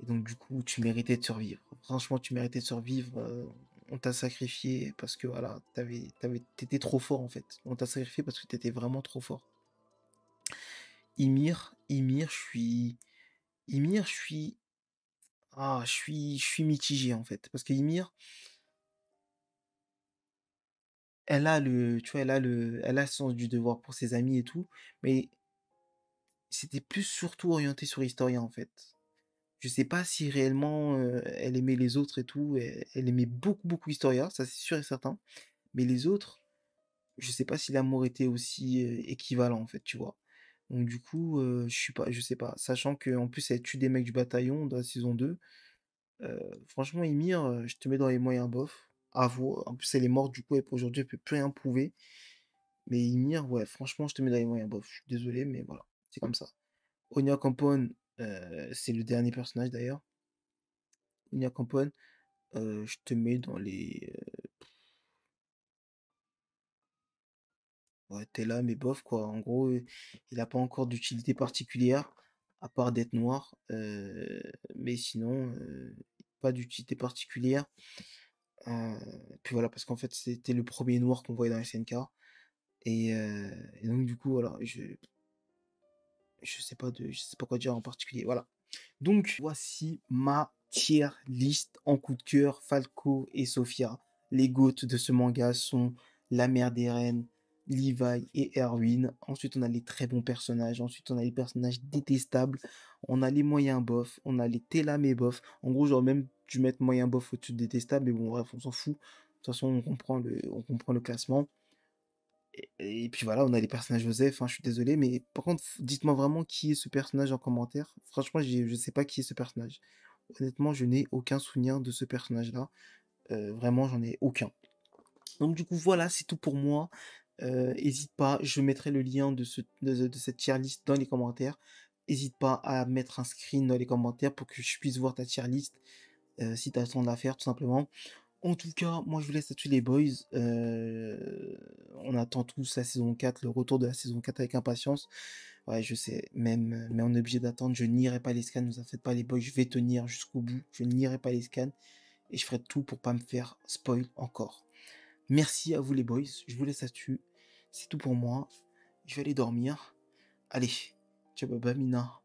Et donc, du coup, tu méritais de survivre. Franchement, tu méritais de survivre. On t'a sacrifié parce que voilà, t'étais trop fort en fait. On t'a sacrifié parce que t'étais vraiment trop fort. Ymir, Ymir, je suis mitigé en fait. Parce que Ymir, tu vois, elle a le sens du devoir pour ses amis et tout. Mais c'était plus surtout orienté sur Historia en fait. Je sais pas si réellement elle aimait les autres et tout. Elle aimait beaucoup, beaucoup Historia, ça c'est sûr et certain. Mais les autres, je sais pas si l'amour était aussi équivalent en fait, tu vois. Donc du coup, je sais pas. Sachant qu'en plus elle tue des mecs du bataillon dans la saison 2. Franchement, Ymir, je te mets dans les moyens bof. à voir. En plus, elle est morte, du coup, aujourd'hui, elle peut plus rien prouver. Mais Ymir, ouais, franchement, je te mets dans les moyens. Bof, je suis désolé, mais voilà, c'est comme ça. Onya Kampon, c'est le dernier personnage d'ailleurs. Onya Kampon, je te mets dans les. Ouais, t'es là, mais bof, quoi. En gros, il a pas encore d'utilité particulière, à part d'être noir. Mais sinon, pas d'utilité particulière. Euh, Puis voilà, parce qu'en fait, c'était le premier noir qu'on voyait dans SNK. Et donc, du coup, voilà, je sais pas quoi dire en particulier. Voilà. Donc, voici ma tier list en coup de cœur. Falco et Sophia, les GOAT de ce manga, sont la mère des reines, Levi et Erwin. Ensuite, on a les très bons personnages. Ensuite, on a les personnages détestables. On a les moyens bof. On a les télamés bof. En gros, j'aurais même dû mettre moyen bof au-dessus de détestable. Mais bon, bref, on s'en fout. De toute façon, on comprend le classement. Et puis voilà, on a les personnages Joseph, hein, je suis désolé, mais par contre, dites-moi vraiment qui est ce personnage en commentaire. Franchement, je sais pas qui est ce personnage. Honnêtement, je n'ai aucun souvenir de ce personnage-là. Vraiment, j'en ai aucun. Donc du coup, voilà, c'est tout pour moi. Hésite pas, je mettrai le lien de cette tier list dans les commentaires. Hésite pas à mettre un screen dans les commentaires pour que je puisse voir ta tier list si tu as le temps de la faire, tout simplement. En tout cas, moi je vous laisse là-dessus les boys. On attend tous la saison 4, le retour de la saison 4 avec impatience. Ouais, je sais, même, mais on est obligé d'attendre. Je nierai pas les scans, ne vous en faites pas les boys, je vais tenir jusqu'au bout. Je nierai pas les scans et je ferai tout pour pas me faire spoil encore. Merci à vous les boys, je vous laisse là-dessus. C'est tout pour moi. Je vais aller dormir. Allez, ciao baba Mina.